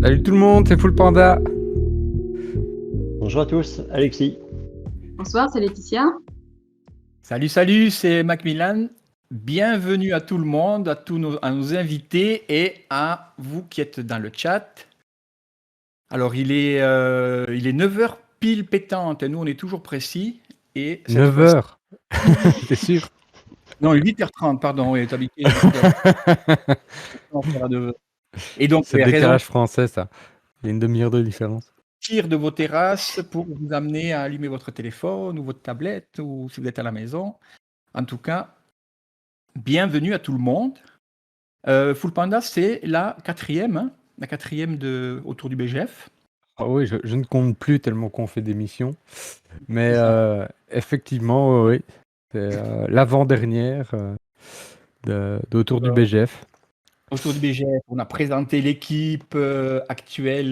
Salut tout le monde, c'est Full Panda. Bonjour à tous, Alexis. Bonsoir, c'est Laetitia. Salut, c'est Macmillan. Bienvenue à tout le monde, à nos invités et à vous qui êtes dans le chat. Alors, il est 9h pile pétante et nous, on est toujours précis. Et 9h. T'es sûr? Non, 8h30, pardon, on est habitué. Et donc, C'est le décalage français, ça. Il y a une demi-heure de différence. Sortir de vos terrasses pour vous amener à allumer votre téléphone ou votre tablette ou si vous êtes à la maison. En tout cas, bienvenue à tout le monde. Full Panda, c'est la quatrième autour du BGF. Ah oui, je ne compte plus tellement qu'on fait des missions. Mais effectivement, oui. C'est l'avant-dernière autour du BGF. Autour du BGF, on a présenté l'équipe actuelle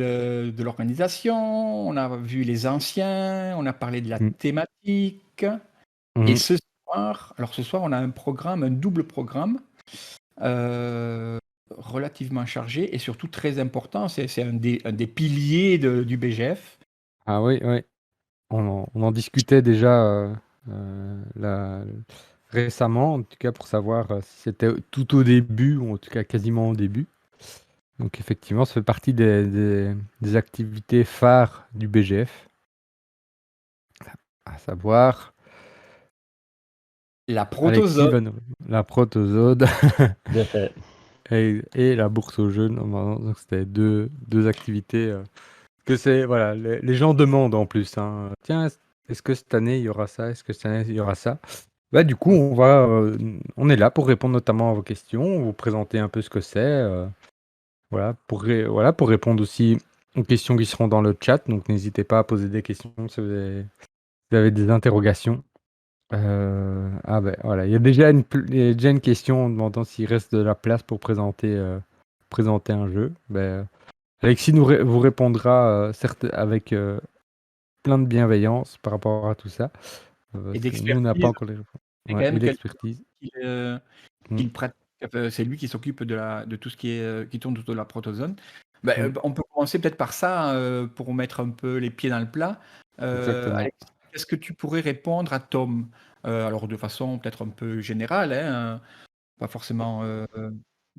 de l'organisation, on a vu les anciens, on a parlé de la thématique. Et ce soir, on a un double programme relativement chargé et surtout très important. C'est un des piliers du BGF. Ah oui. On en discutait déjà récemment, en tout cas pour savoir si c'était tout au début, ou en tout cas quasiment au début. Donc effectivement, ça fait partie des activités phares du BGF. À savoir... La protozone. La protozone. Bien fait. Et la bourse aux jeunes. Donc c'était deux activités que c'est... Voilà, les gens demandent en plus. Hein. Tiens, est-ce que cette année il y aura ça? Est-ce que cette année il y aura ça? Bah, du coup, on est là pour répondre notamment à vos questions, vous présenter un peu ce que c'est. Voilà, pour répondre aussi aux questions qui seront dans le chat. Donc n'hésitez pas à poser des questions si vous avez des interrogations. Voilà, il y a déjà une question en demandant s'il reste de la place pour présenter un jeu. Alexis vous répondra certes avec plein de bienveillance par rapport à tout ça. Et nous, on n'a pas encore les réponses. Et l'expertise. C'est lui qui s'occupe de tout ce qui tourne autour de la protozone. On peut commencer peut-être par ça pour mettre un peu les pieds dans le plat. Alexis, est-ce que tu pourrais répondre à Tom alors de façon peut-être un peu générale, hein, pas forcément,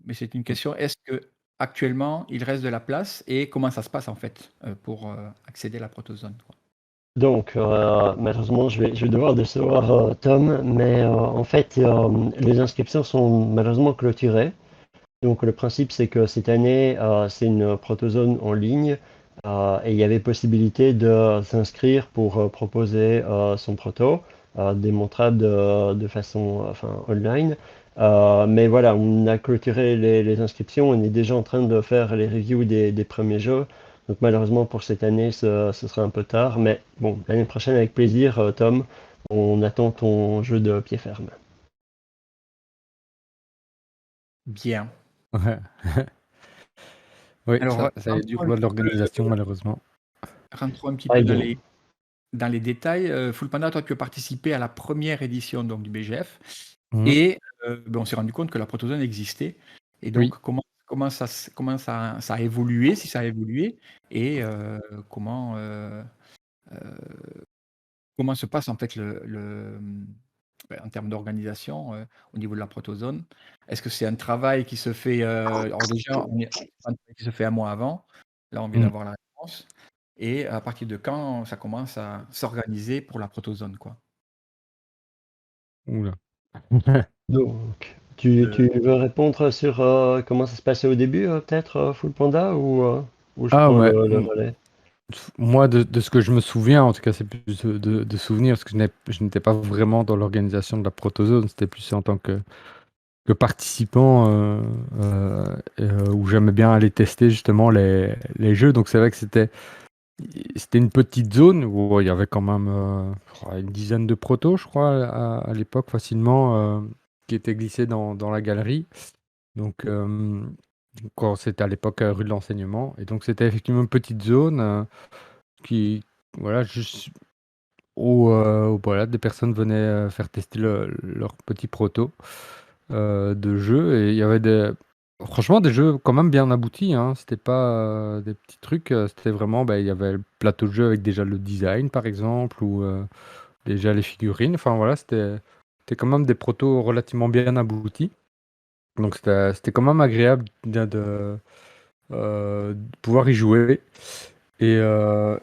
mais c'est une question. Est-ce que actuellement il reste de la place et comment ça se passe en fait pour accéder à la protozone, quoi. Donc, malheureusement, je vais devoir décevoir Tom, mais en fait, les inscriptions sont malheureusement clôturées. Donc, le principe, c'est que cette année, c'est une protozone en ligne et il y avait possibilité de s'inscrire pour proposer son proto, démontrable de façon online. Mais voilà, on a clôturé les inscriptions, on est déjà en train de faire les reviews des premiers jeux. Donc malheureusement pour cette année, ce sera un peu tard. Mais bon, l'année prochaine avec plaisir, Tom, on attend ton jeu de pied ferme. Bien. Ouais. Oui, Alors, ça est dur de l'organisation, malheureusement. Rentrons un petit peu dans les détails. Full Panda, toi, tu as participé à la première édition donc, du BGF. Et on s'est rendu compte que la protozone existait. Et donc, comment ça a évolué, si ça a évolué, et comment se passe en fait en termes d'organisation au niveau de la protozone. Est-ce que c'est un travail qui se fait alors déjà, un travail qui se fait un mois avant. Là, on vient d'avoir la réponse. Et à partir de quand ça commence à s'organiser pour la protozone, quoi? Oula. Donc, tu veux répondre sur comment ça se passait au début, peut-être, Full Panda, ou je prends le relais? Moi, de ce que je me souviens, en tout cas, c'est plus de souvenirs, parce que je n'étais pas vraiment dans l'organisation de la protozone, c'était plus en tant que participant où j'aimais bien aller tester justement les jeux. Donc c'est vrai que c'était une petite zone où il y avait quand même une dizaine de protos, je crois, à l'époque facilement, qui étaient glissés dans la galerie. Donc quand c'était à l'époque rue de l'enseignement. Et donc c'était effectivement une petite zone qui, voilà, juste où voilà, des personnes venaient faire tester leur petit proto de jeu. Et il y avait Franchement, des jeux quand même bien aboutis, hein. C'était pas des petits trucs, c'était vraiment, il y avait le plateau de jeu avec déjà le design, par exemple, ou déjà les figurines. Enfin voilà, c'était quand même des protos relativement bien aboutis. Donc c'était quand même agréable de pouvoir y jouer. Et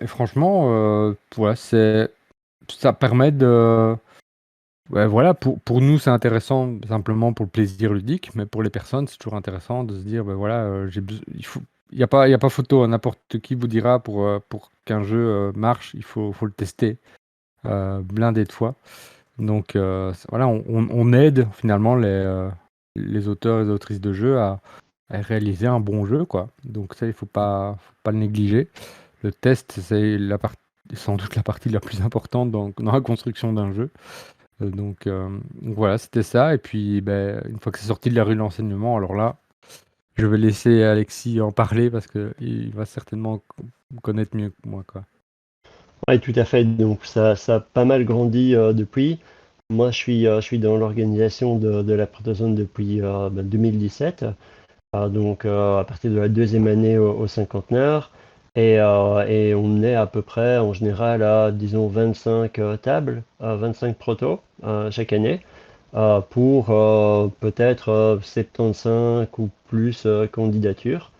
franchement, ouais, ça permet de. Ouais, voilà, pour nous, c'est intéressant simplement pour le plaisir ludique, mais pour les personnes, c'est toujours intéressant de se dire, voilà, il y a pas photo, hein. N'importe qui vous dira pour qu'un jeu marche, faut le tester blindé de fois. Donc voilà, on aide finalement les auteurs et les autrices de jeux à réaliser un bon jeu, quoi. Donc ça, il faut pas le négliger. Le test, c'est sans doute la partie la plus importante dans la construction d'un jeu. Donc voilà, c'était ça. Et puis, une fois que c'est sorti de la rue de l'enseignement, alors là, je vais laisser Alexis en parler parce qu'il va certainement connaître mieux que moi, quoi. Oui, tout à fait. Donc ça a pas mal grandi depuis. Moi, je suis dans l'organisation de la Protozone depuis 2017. Donc à partir de la deuxième année au cinquantenaire. Et on est à peu près en général à, disons, 25 tables, 25 protos chaque année, pour peut-être 75 ou plus candidatures.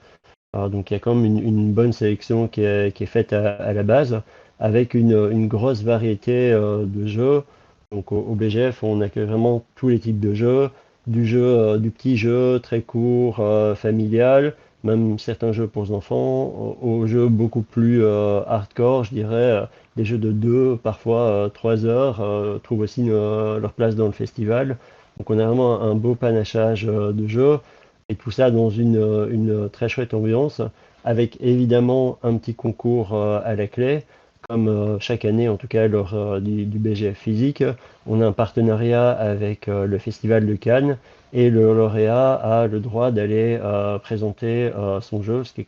Donc il y a quand même une bonne sélection qui est faite à la base, avec une grosse variété de jeux. Donc au BGF, on accueille vraiment tous les types de jeux, du petit jeu très court, familial, même certains jeux pour les enfants, aux jeux beaucoup plus hardcore, je dirais, des jeux de 2, parfois 3 heures, trouvent aussi leur place dans le festival. Donc on a vraiment un beau panachage de jeux. Et tout ça dans une très chouette ambiance, avec évidemment un petit concours à la clé, comme chaque année, en tout cas lors du BGF physique. On a un partenariat avec le Festival de Cannes, et le lauréat a le droit d'aller présenter son jeu, ce qui est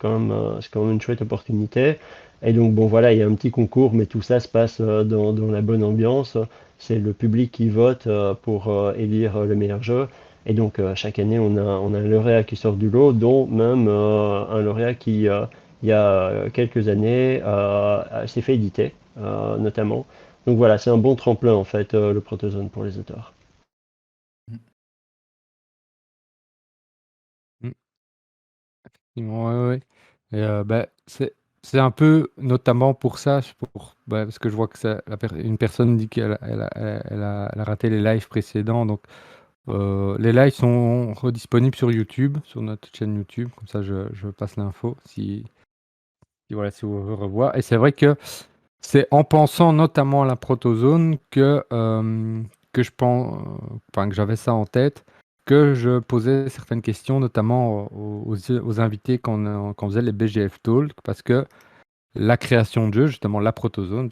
c'est quand même une chouette opportunité. Et donc bon voilà, il y a un petit concours, mais tout ça se passe dans la bonne ambiance. C'est le public qui vote pour élire le meilleur jeu. Et donc, chaque année, on a un lauréat qui sort du lot, dont même un lauréat qui, il y a quelques années, s'est fait éditer, notamment. Donc voilà, c'est un bon tremplin, en fait, le Protozone pour les auteurs. Mm. Ouais, ouais, ouais. Et c'est un peu notamment pour ça, parce que je vois que une personne dit qu'elle a raté les lives précédents. Donc, les lives sont redisponibles sur YouTube, sur notre chaîne YouTube. Comme ça, je passe l'info voilà, si vous voulez revoir. Et c'est vrai que c'est en pensant notamment à la protozone que je pense, enfin, que j'avais ça en tête, que je posais certaines questions, notamment aux invités quand on faisait les BGF Talk, parce que la création de jeu, justement, la protozone,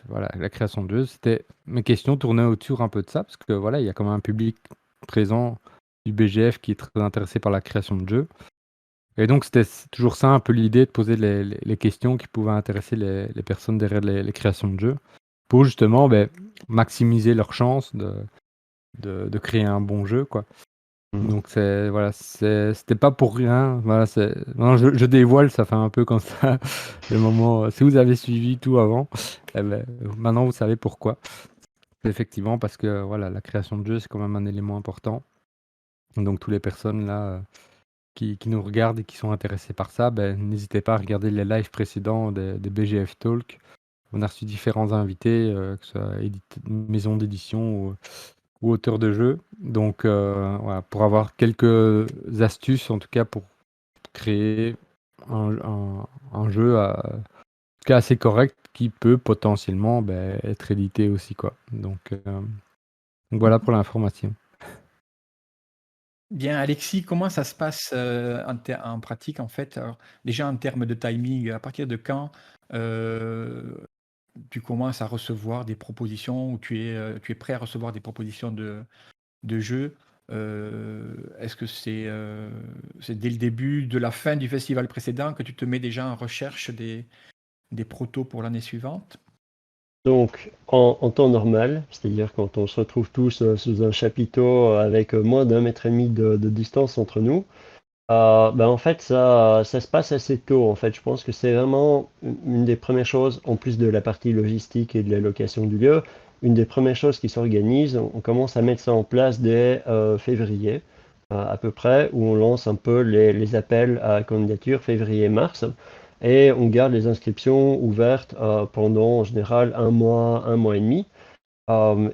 voilà, la création de jeu, mes questions tournaient autour un peu de ça, parce que voilà, il y a quand même un public présent du BGF qui est très intéressé par la création de jeux. Et donc, c'était toujours ça un peu l'idée de poser les questions qui pouvaient intéresser les personnes derrière les créations de jeux, pour justement maximiser leurs chances de créer un bon jeu, quoi. Donc, voilà, c'était pas pour rien. Voilà, maintenant, je dévoile, ça fait un peu comme ça, le moment. Si vous avez suivi tout avant, maintenant vous savez pourquoi. C'est effectivement parce que voilà, la création de jeu, c'est quand même un élément important. Donc, toutes les personnes là qui nous regardent et qui sont intéressés par ça, n'hésitez pas à regarder les lives précédents des BGF Talk. On a reçu différents invités, que ce soit maison d'édition ou auteurs de jeux. Donc voilà, pour avoir quelques astuces, en tout cas pour créer un jeu en tout cas assez correct qui peut potentiellement être édité aussi, quoi. Donc voilà pour l'information. Bien, Alexis, comment ça se passe en pratique, en fait? Alors, déjà en termes de timing, à partir de quand tu commences à recevoir des propositions, ou tu es prêt à recevoir des propositions de jeux? Est-ce que c'est dès le début de la fin du festival précédent que tu te mets déjà en recherche des protos pour l'année suivante? Donc, en temps normal, c'est-à-dire quand on se retrouve tous sous un chapiteau avec moins d'1,5 mètre de distance entre nous, En fait, ça se passe assez tôt. En fait, je pense que c'est vraiment une des premières choses, en plus de la partie logistique et de la location du lieu, une des premières choses qui s'organise. On commence à mettre ça en place dès février, à peu près, où on lance un peu les appels à candidature février-mars, et on garde les inscriptions ouvertes pendant en général un mois et demi.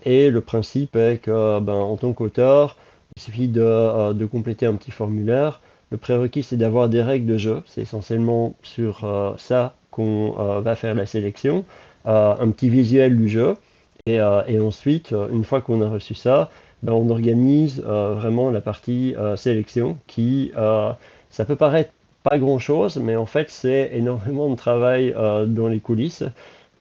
Et le principe est que, en tant qu'auteur, il suffit de compléter un petit formulaire. Le prérequis, c'est d'avoir des règles de jeu. C'est essentiellement sur ça qu'on va faire la sélection. Un petit visuel du jeu. Et ensuite, une fois qu'on a reçu ça, on organise vraiment la partie sélection qui, ça peut paraître pas grand-chose, mais en fait, c'est énormément de travail dans les coulisses.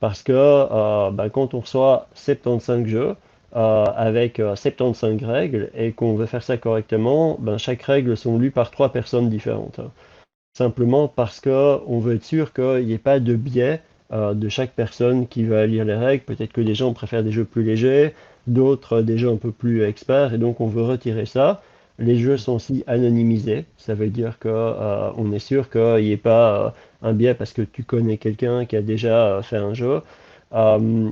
Parce que quand on reçoit 75 jeux avec 75 règles et qu'on veut faire ça correctement, chaque règle sont lues par 3 personnes différentes. Simplement parce que on veut être sûr qu'il n'y ait pas de biais de chaque personne qui va lire les règles. Peut-être que des gens préfèrent des jeux plus légers, d'autres des jeux un peu plus experts, et donc on veut retirer ça. Les jeux sont aussi anonymisés, ça veut dire que on est sûr qu'il n'y ait pas un biais parce que tu connais quelqu'un qui a déjà fait un jeu.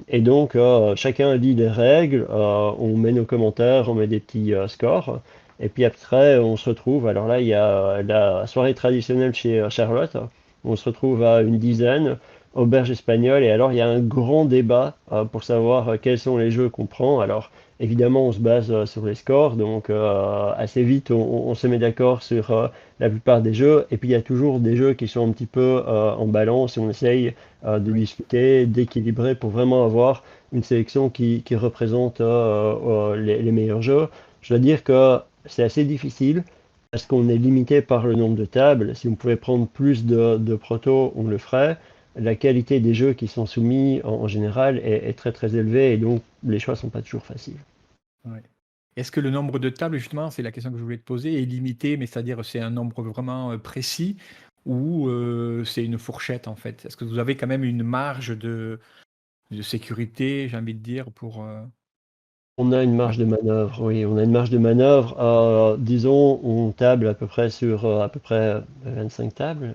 Et donc chacun lit les règles, on met nos commentaires, on met des petits scores. Et puis après, on se retrouve, alors là, il y a la soirée traditionnelle chez Charlotte. On se retrouve à une dizaine, auberge espagnole, et alors il y a un grand débat pour savoir quels sont les jeux qu'on prend. Alors évidemment, on se base sur les scores, donc assez vite, on se met d'accord sur la plupart des jeux. Et puis il y a toujours des jeux qui sont un petit peu en balance, et on essaye de Oui. discuter, d'équilibrer pour vraiment avoir une sélection qui représente les meilleurs jeux. Je dois dire que c'est assez difficile parce qu'on est limité par le nombre de tables. Si on pouvait prendre plus de protos, on le ferait. La qualité des jeux qui sont soumis en général est très très élevée et donc les choix sont pas toujours faciles. Ouais. Est-ce que le nombre de tables, justement, c'est la question que je voulais te poser, est limité, mais c'est-à-dire c'est un nombre vraiment précis ou c'est une fourchette en fait? Est-ce que vous avez quand même une marge de sécurité, j'ai envie de dire, On a une pour la... marge de manœuvre, oui, on a une marge de manœuvre. Disons, on table à peu près sur à peu près 25 tables,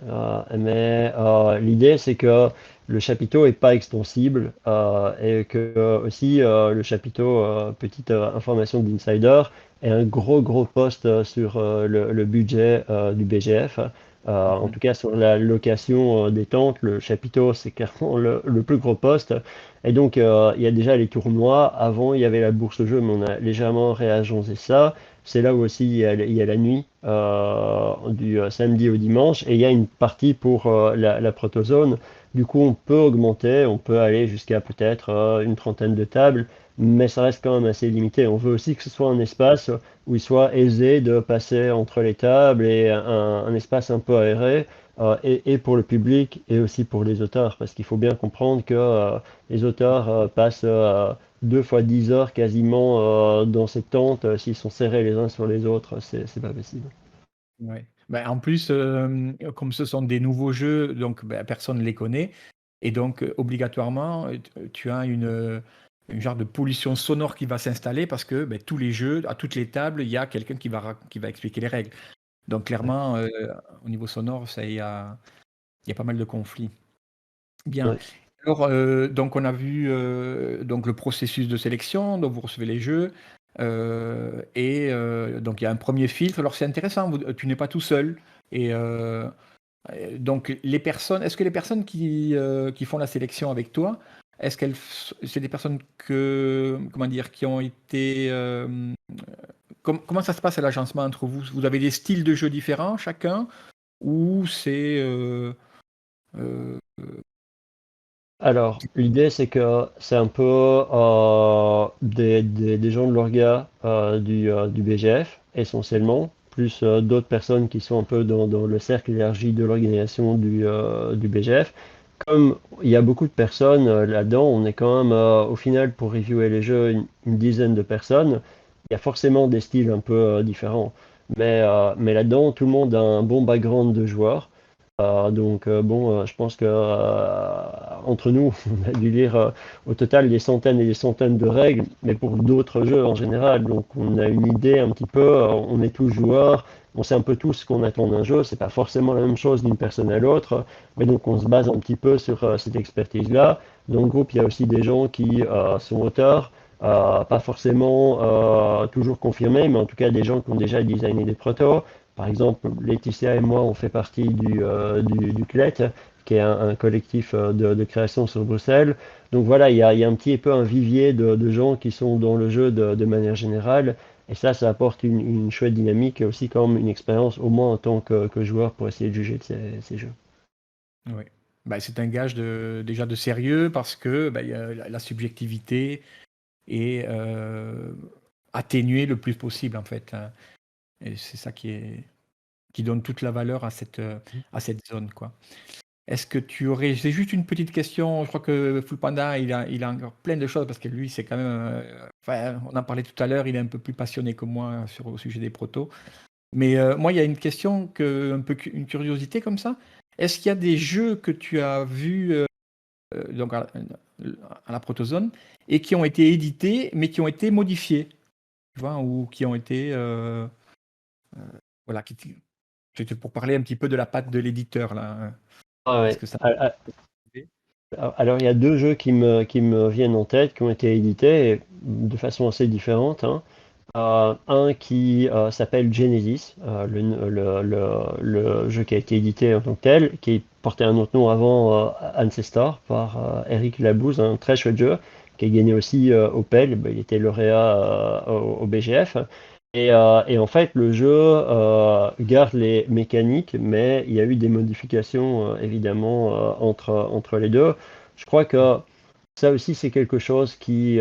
mais l'idée c'est que le chapiteau est pas extensible et que aussi le chapiteau, petite information d'insider, est un gros poste sur le budget du BGF. En Mhm. tout cas, sur la location des tentes, le chapiteau c'est clairement le plus gros poste. Et donc, il y a déjà les tournois. Avant, il y avait la bourse de jeu, mais on a légèrement réagencé ça. C'est là où aussi il y a la nuit, du samedi au dimanche. Et il y a une partie pour la protozone. Du coup, on peut augmenter, on peut aller jusqu'à peut-être une trentaine de tables, mais ça reste quand même assez limité. On veut aussi que ce soit un espace où il soit aisé de passer entre les tables et un espace un peu aéré. Et pour le public et aussi pour les auteurs, parce qu'il faut bien comprendre que les auteurs passent 2 fois 10 heures quasiment dans cette tente. S'ils sont serrés les uns sur les autres, c'est pas possible. Ouais. Ben, en plus, comme ce sont des nouveaux jeux, donc ben, personne ne les connaît. Et donc, obligatoirement, tu as une genre de pollution sonore qui va s'installer parce que ben, tous les jeux, à toutes les tables, il y a quelqu'un qui va expliquer les règles. Donc, Ouais. clairement, au niveau sonore, il y a pas mal de conflits. Bien. Ouais. Alors, donc on a vu donc le processus de sélection, donc vous recevez les jeux, donc il y a un premier filtre. Alors c'est intéressant, tu n'es pas tout seul. Et donc est-ce que les personnes qui font la sélection avec toi, c'est des personnes comment dire, qui ont été, comment ça se passe à l'agencement entre vous? Vous avez des styles de jeux différents chacun, ou c'est euh, Alors, l'idée, c'est que c'est un peu des gens de l'orga du BGF, essentiellement, plus d'autres personnes qui sont un peu dans le cercle élargi de l'organisation du BGF. Comme il y a beaucoup de personnes là-dedans, on est quand même, au final, pour reviewer les jeux, une dizaine de personnes. Il y a forcément des styles un peu différents. Mais là-dedans, tout le monde a un bon background de joueur. Je pense que entre nous, on a dû lire au total des centaines et des centaines de règles, mais pour d'autres jeux en général. Donc on a une idée un petit peu, on est tous joueurs, on sait un peu tous ce qu'on attend d'un jeu. C'est pas forcément la même chose d'une personne à l'autre, mais donc on se base un petit peu sur cette expertise-là. Dans le groupe, il y a aussi des gens qui sont auteurs. Pas forcément toujours confirmés, mais en tout cas des gens qui ont déjà designé des protos. Par exemple, Laetitia et moi, on fait partie du CLET, qui est un collectif de création sur Bruxelles. Donc voilà, il y a un petit peu un vivier de gens qui sont dans le jeu de manière générale. Et ça apporte une chouette dynamique et aussi quand même une expérience, au moins en tant que joueur, pour essayer de juger de ces jeux. Oui. Bah, c'est un gage déjà de sérieux parce que il y a la subjectivité est atténuée le plus possible en fait, hein. Et c'est ça qui donne toute la valeur à cette zone, quoi. Est-ce que tu aurais... C'est juste une petite question. Je crois que Full Panda, il a encore plein de choses parce que lui, c'est quand même... enfin, on en parlait tout à l'heure, il est un peu plus passionné que moi au sujet des protos. Mais moi, il y a une question, une curiosité comme ça. Est-ce qu'il y a des jeux que tu as vus donc à la Protozone et qui ont été édités, mais qui ont été modifiés, tu vois, ou qui ont été... voilà, c'était pour parler un petit peu de la patte de l'éditeur, là. Ah Est-ce ouais. que ça... Alors, il y a deux jeux qui me viennent en tête, qui ont été édités de façon assez différente, hein. Un qui s'appelle Genesis, le jeu qui a été édité en tant que tel, qui portait un autre nom avant, Ancestor, par Eric Labouze, un très chouette jeu, qui a gagné aussi Opel, il était lauréat au BGF. Et en fait, le jeu garde les mécaniques, mais il y a eu des modifications évidemment entre les deux. Je crois que ça aussi, c'est quelque chose qui,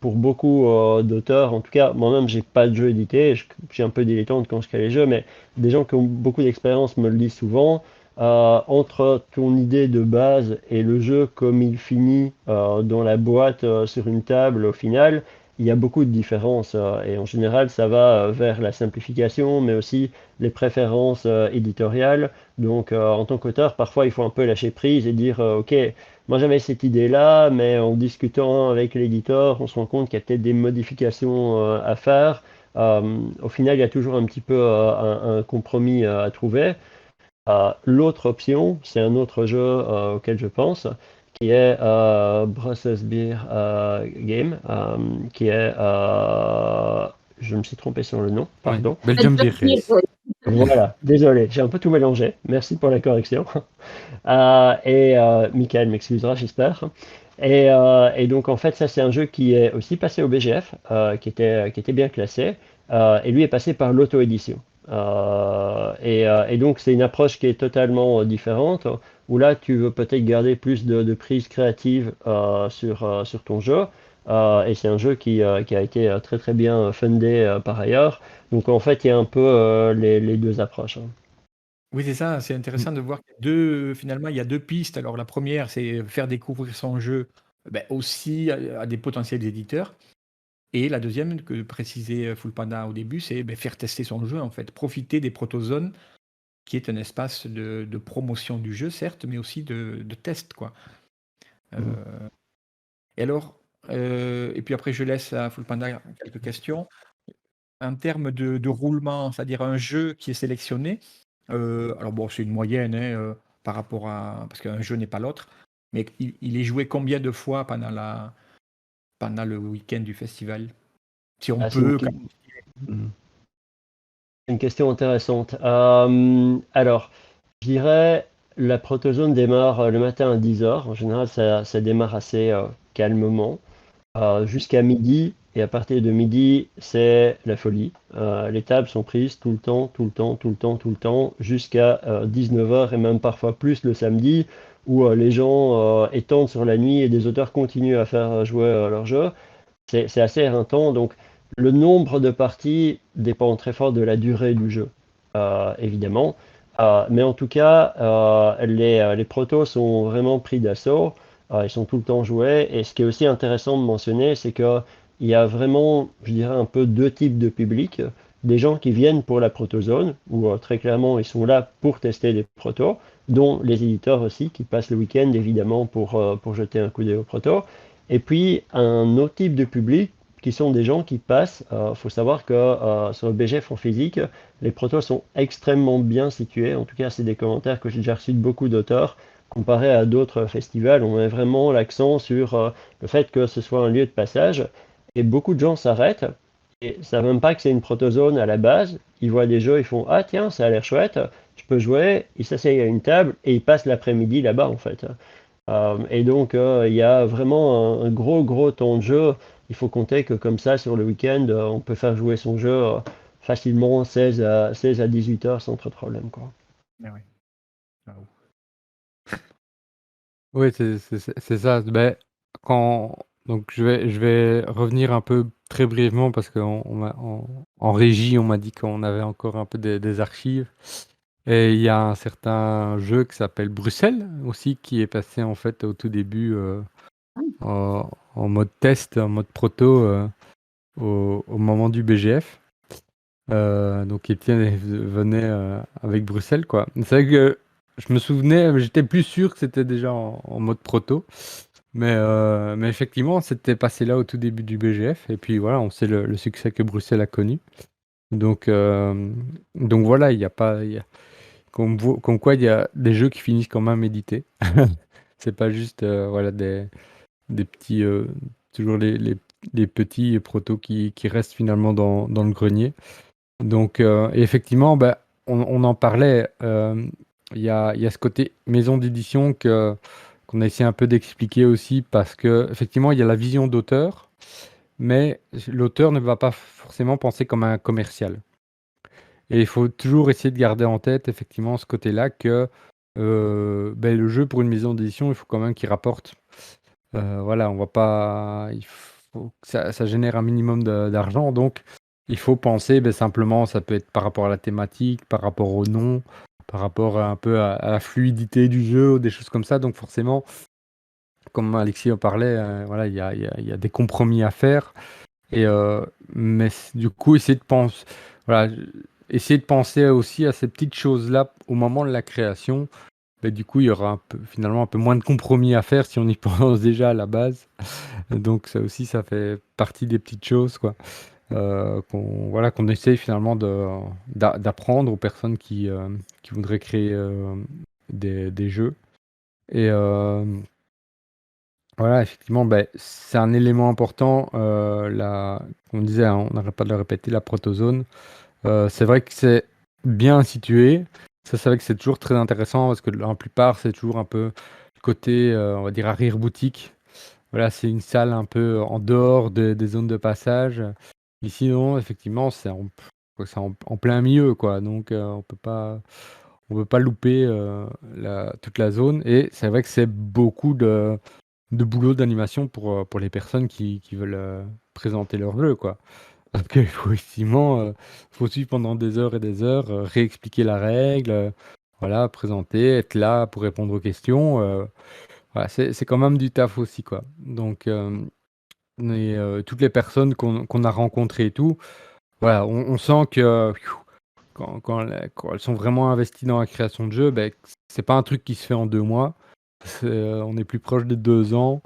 pour beaucoup d'auteurs, en tout cas, moi-même, j'ai pas de jeu édité, je suis un peu dilettante quand je crée les jeux, mais des gens qui ont beaucoup d'expérience me le disent souvent. Entre ton idée de base et le jeu comme il finit dans la boîte sur une table au final, il y a beaucoup de différences. Et en général, ça va vers la simplification, mais aussi les préférences éditoriales. Donc, en tant qu'auteur, parfois, il faut un peu lâcher prise et dire, OK, moi j'avais cette idée-là, mais en discutant avec l'éditeur, on se rend compte qu'il y a peut-être des modifications à faire. Au final, il y a toujours un petit peu un compromis à trouver. L'autre option, c'est un autre jeu auquel je pense, qui est Brussels Beer Game, qui est... je me suis trompé sur le nom, pardon. Belgium Beer Race. Voilà, désolé, j'ai un peu tout mélangé. Merci pour la correction. Michael m'excusera, j'espère. Et donc, en fait, ça, c'est un jeu qui est aussi passé au BGF, qui était bien classé. Et lui est passé par l'auto-édition. Et donc, c'est une approche qui est totalement différente, où là, tu veux peut-être garder plus de prise créative sur ton jeu. Et c'est un jeu qui a été très très bien fundé par ailleurs. Donc, en fait, il y a un peu les deux approches, hein. Oui, c'est ça, c'est intéressant de voir finalement, il y a deux pistes. Alors, la première, c'est faire découvrir son jeu aussi à des potentiels éditeurs. Et la deuxième, que précisait Full Panda au début, c'est faire tester son jeu, en fait. Profiter des protozones, qui est un espace de promotion du jeu, certes, mais aussi de test, quoi. Euh, Et alors, et puis après, je laisse à Full Panda quelques questions. En termes de roulement, c'est-à-dire un jeu qui est sélectionné, alors bon, c'est une moyenne hein, par rapport à... Parce qu'un jeu n'est pas l'autre, mais il est joué combien de fois pendant le week-end du festival? Si on Ah, peut... une question intéressante. Alors, je dirais, la protozone démarre le matin à 10 heures. En général, ça démarre assez calmement, jusqu'à midi. Et à partir de midi, c'est la folie. Les tables sont prises tout le temps, tout le temps, tout le temps, tout le temps, jusqu'à 19 heures et même parfois plus le samedi, où les gens étendent sur la nuit et des auteurs continuent à faire jouer leur jeu. C'est assez éreintant. Donc, le nombre de parties dépend très fort de la durée du jeu, évidemment. Mais en tout cas, les protos sont vraiment pris d'assaut. Ils sont tout le temps joués. Et ce qui est aussi intéressant de mentionner, c'est qu'il y a vraiment, je dirais, un peu deux types de publics. des gens qui viennent pour la protozone, où très clairement ils sont là pour tester des protos, dont les éditeurs aussi qui passent le week-end évidemment pour jeter un coup d'œil aux protos. Et puis un autre type de public qui sont des gens qui passent. Il faut savoir que sur le BGF en physique, les protos sont extrêmement bien situés. En tout cas, c'est des commentaires que j'ai déjà reçus de beaucoup d'auteurs. Comparé à d'autres festivals, on met vraiment l'accent sur le fait que ce soit un lieu de passage. Et beaucoup de gens s'arrêtent et ne savent même pas que c'est une protozone à la base. Ils voient des jeux, ils font ah tiens, ça a l'air chouette, je peux jouer. Ils s'asseyent à une table et ils passent l'après-midi là-bas en fait. Et donc il y a vraiment un gros temps de jeu. Il faut compter que comme ça sur le week-end, on peut faire jouer son jeu facilement 16 à 18 heures sans trop de problème quoi. Ah ouais. Waouh. Oui, c'est ça. Ben, donc je vais revenir un peu très brièvement parce en régie, on m'a dit qu'on avait encore un peu des archives. Et il y a un certain jeu qui s'appelle Bruxelles aussi qui est passé en fait au tout début en mode test, en mode proto au moment du BGF. Donc Étienne venait avec Bruxelles quoi. C'est vrai que je me souvenais, j'étais plus sûr que c'était déjà en mode proto. Mais effectivement, c'était passé là au tout début du BGF. Et puis voilà, on sait le succès que Bruxelles a connu. Donc, voilà, il y a pas, comme quoi il y a des jeux qui finissent quand même édités. C'est pas juste voilà, des petits, toujours les petits protos qui restent finalement dans le grenier. Donc, et effectivement, bah, on en parlait. Il y a ce côté maison d'édition qu'on a essayé un peu d'expliquer aussi parce que effectivement, il y a la vision d'auteur, mais l'auteur ne va pas forcément penser comme un commercial. Et il faut toujours essayer de garder en tête effectivement ce côté-là que ben, le jeu pour une maison d'édition, il faut quand même qu'il rapporte. Voilà, on va pas. Il faut que ça génère un minimum d'argent, donc il faut penser ben, simplement, ça peut être par rapport à la thématique, par rapport au nom, par rapport un peu à la fluidité du jeu, ou des choses comme ça. Donc forcément, comme Alexis en parlait, voilà, il y a des compromis à faire. Et, mais du coup, voilà, essayer de penser aussi à ces petites choses-là au moment de la création. Ben, du coup, il y aura finalement un peu moins de compromis à faire si on y pense déjà à la base. Donc ça aussi, ça fait partie des petites choses, quoi. Qu'on essaye finalement d'apprendre aux personnes qui voudraient créer des jeux. Et voilà, effectivement, ben, c'est un élément important. Comme on disait, hein, on n'arrête pas de le répéter, la protozone. C'est vrai que c'est bien situé. Ça, c'est vrai que c'est toujours très intéressant parce que la plupart, c'est toujours un peu le côté, on va dire, arrière-boutique. Voilà, c'est une salle un peu en dehors des zones de passage. Ici, non, effectivement, c'est en plein milieu, quoi. Donc, on peut pas louper toute la zone. Et c'est vrai que c'est beaucoup de boulot d'animation pour les personnes qui veulent présenter leur jeu, quoi. Parce qu'il faut effectivement faut suivre pendant des heures et des heures, réexpliquer la règle, voilà, présenter, être là pour répondre aux questions. Voilà, c'est quand même du taf aussi, quoi. Donc, toutes les personnes qu'on a rencontrées et tout, voilà, on sent que quand elles sont vraiment investies dans la création de jeux, ben, c'est pas un truc qui se fait en 2 mois. On est plus proche de 2 ans.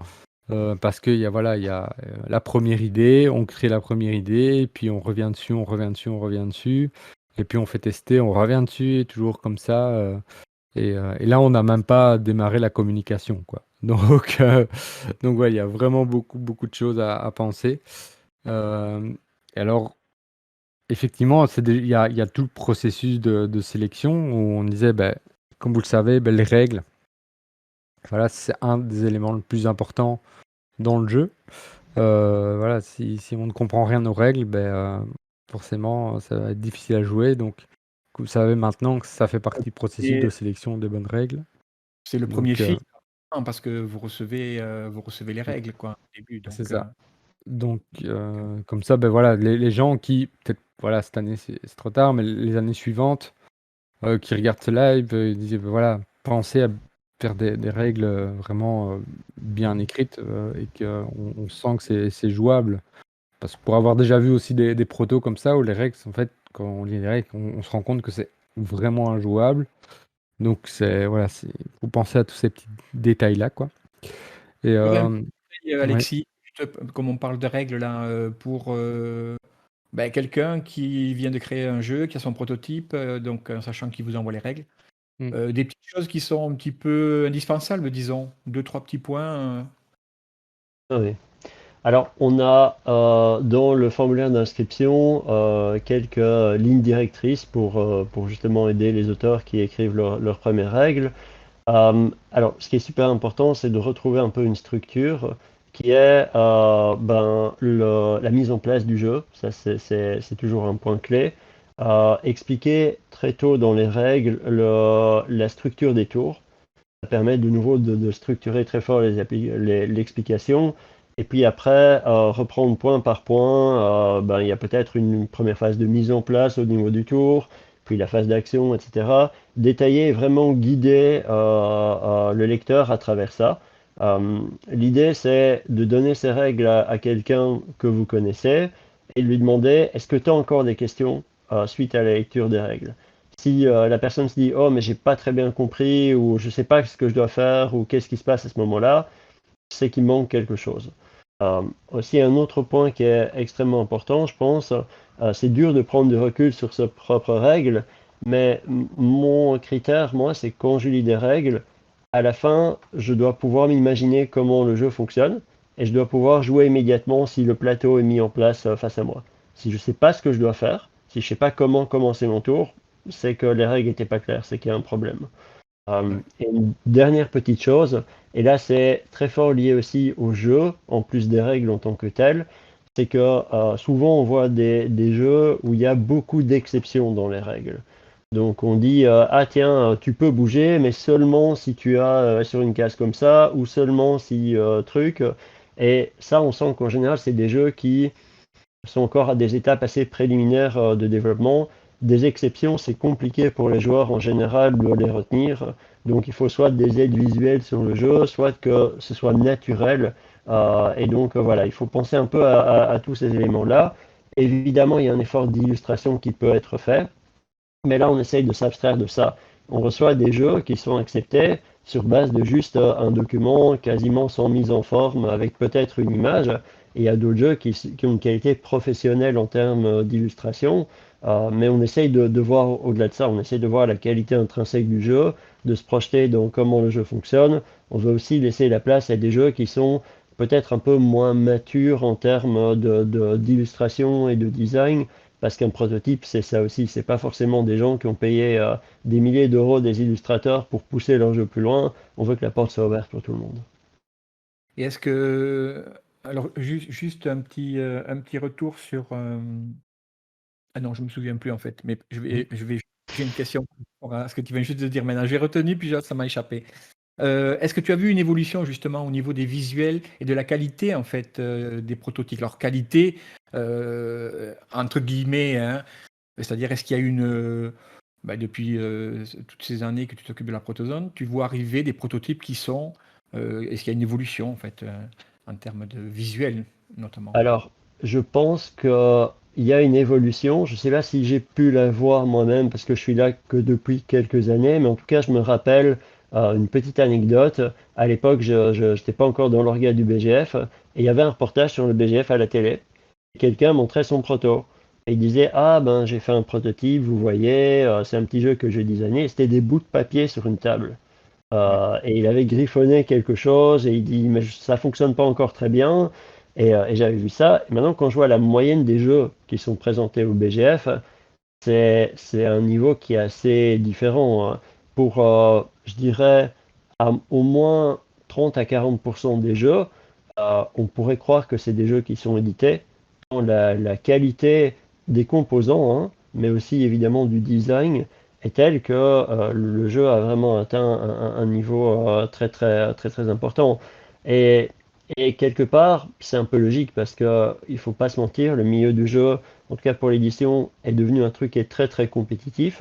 Parce qu'il y a, voilà, il y a la première idée, on crée la première idée, et puis on revient dessus, on revient dessus, on revient dessus, et puis on fait tester, on revient dessus, et toujours comme ça. Et là, on n'a même pas démarré la communication, quoi. Donc ouais, il y a vraiment beaucoup de choses à penser. Euh, et alors, effectivement, il y a tout le processus de sélection où on disait, ben, comme vous le savez, ben, les règles, voilà, c'est un des éléments les plus importants dans le jeu. Voilà, si on ne comprend rien aux règles, ben, forcément, ça va être difficile à jouer. Donc, vous savez maintenant que ça fait partie du processus de Et sélection des bonnes règles. c'est le premier Donc, filtre, hein, parce que vous recevez les règles, quoi, au début. c'est Donc, ça. Donc, comme ça, ben voilà, les gens qui, peut-être, voilà, cette année c'est trop tard, mais les années suivantes, qui regardent ce live, ils disent, ben voilà, pensez à faire des règles vraiment bien écrites et qu'on sent que c'est jouable. Parce que pour avoir déjà vu aussi des protos comme ça, où les règles, en fait, quand on lit les règles, on se rend compte que c'est vraiment injouable. Donc voilà, faut penser à tous ces petits détails-là, quoi. Et Tu aurais un conseil, ouais. Alexis, comme on parle de règles là, pour quelqu'un qui vient de créer un jeu, qui a son prototype, donc en sachant qu'il vous envoie les règles, Mm. des petites choses qui sont un petit peu indispensables, disons, deux, trois petits points. Ah oui. Alors, on a dans le formulaire d'inscription quelques lignes directrices pour justement aider les auteurs qui écrivent leurs premières règles. Alors, ce qui est super important, c'est de retrouver un peu une structure qui est la mise en place du jeu. Ça, c'est toujours un point clé. Expliquer très tôt dans les règles la structure des tours. Ça permet de nouveau de structurer très fort l'explication. Et puis après, reprendre point par point. Il y a peut-être une première phase de mise en place au niveau du tour, puis la phase d'action, etc. Détailler et vraiment guider le lecteur à travers ça. L'idée, c'est de donner ces règles à quelqu'un que vous connaissez et lui demander, est-ce que tu as encore des questions suite à la lecture des règles? Si la personne se dit, oh, mais j'ai pas très bien compris, ou je sais pas ce que je dois faire, ou qu'est-ce qui se passe à ce moment-là, c'est qu'il manque quelque chose. Aussi, un autre point qui est extrêmement important, je pense, c'est dur de prendre du recul sur ses propres règles, mais mon critère, moi, c'est quand je lis des règles, à la fin, je dois pouvoir m'imaginer comment le jeu fonctionne, et je dois pouvoir jouer immédiatement si le plateau est mis en place face à moi. Si je ne sais pas ce que je dois faire, si je ne sais pas comment commencer mon tour, c'est que les règles n'étaient pas claires, c'est qu'il y a un problème. Ouais. Et une dernière petite chose, et là c'est très fort lié aussi au jeu, en plus des règles en tant que telles, c'est que souvent on voit des jeux où il y a beaucoup d'exceptions dans les règles. Donc on dit ah tiens tu peux bouger mais seulement si tu as sur une case comme ça ou seulement si truc. Et ça on sent qu'en général c'est des jeux qui sont encore à des étapes assez préliminaires de développement. Des exceptions, c'est compliqué pour les joueurs en général de les retenir. Donc il faut soit des aides visuelles sur le jeu, soit que ce soit naturel. Et donc voilà, il faut penser un peu à tous ces éléments-là. Évidemment, il y a un effort d'illustration qui peut être fait, mais là on essaye de s'abstraire de ça. On reçoit des jeux qui sont acceptés sur base de juste un document quasiment sans mise en forme, avec peut-être une image. Et il y a d'autres jeux qui ont une qualité professionnelle en termes d'illustration, mais on essaye de voir au-delà de ça, on essaye de voir la qualité intrinsèque du jeu, de se projeter dans comment le jeu fonctionne. On veut aussi laisser la place à des jeux qui sont peut-être un peu moins matures en termes d'illustration et de design, parce qu'un prototype, c'est ça aussi. C'est pas forcément des gens qui ont payé des milliers d'euros des illustrateurs pour pousser leur jeu plus loin. On veut que la porte soit ouverte pour tout le monde. Et est-ce que. Alors, juste un petit retour sur. Ah non, je me souviens plus en fait, mais j'ai une question par rapport à ce que tu viens juste de dire maintenant. J'ai retenu, puis ça m'a échappé. Est-ce que tu as vu une évolution justement au niveau des visuels et de la qualité en fait des prototypes? Leur qualité, entre guillemets, hein, c'est-à-dire est-ce qu'il y a depuis toutes ces années que tu t'occupes de la protozone, tu vois arriver des prototypes qui sont, est-ce qu'il y a une évolution en fait en termes de visuel notamment? Alors, je pense qu'il y a une évolution. Je ne sais pas si j'ai pu la voir moi-même parce que je suis là que depuis quelques années, mais en tout cas, je me rappelle une petite anecdote. À l'époque, je n'étais pas encore dans l'orga du BGF et il y avait un reportage sur le BGF à la télé. Quelqu'un montrait son proto. Et il disait, ah ben j'ai fait un prototype, vous voyez, c'est un petit jeu que j'ai designé. C'était des bouts de papier sur une table. Ouais. Et il avait griffonné quelque chose et il dit, mais ça fonctionne pas encore très bien. Et j'avais vu ça. Et maintenant, quand je vois la moyenne des jeux qui sont présentés au BGF, c'est un niveau qui est assez différent, hein. Pour, je dirais, au moins 30 à 40% des jeux, on pourrait croire que c'est des jeux qui sont édités. La qualité des composants, hein, mais aussi évidemment du design, est telle que le jeu a vraiment atteint un niveau très très très très important. Et, et quelque part, c'est un peu logique parce que il faut pas se mentir, le milieu du jeu, en tout cas pour l'édition, est devenu un truc qui est très très compétitif.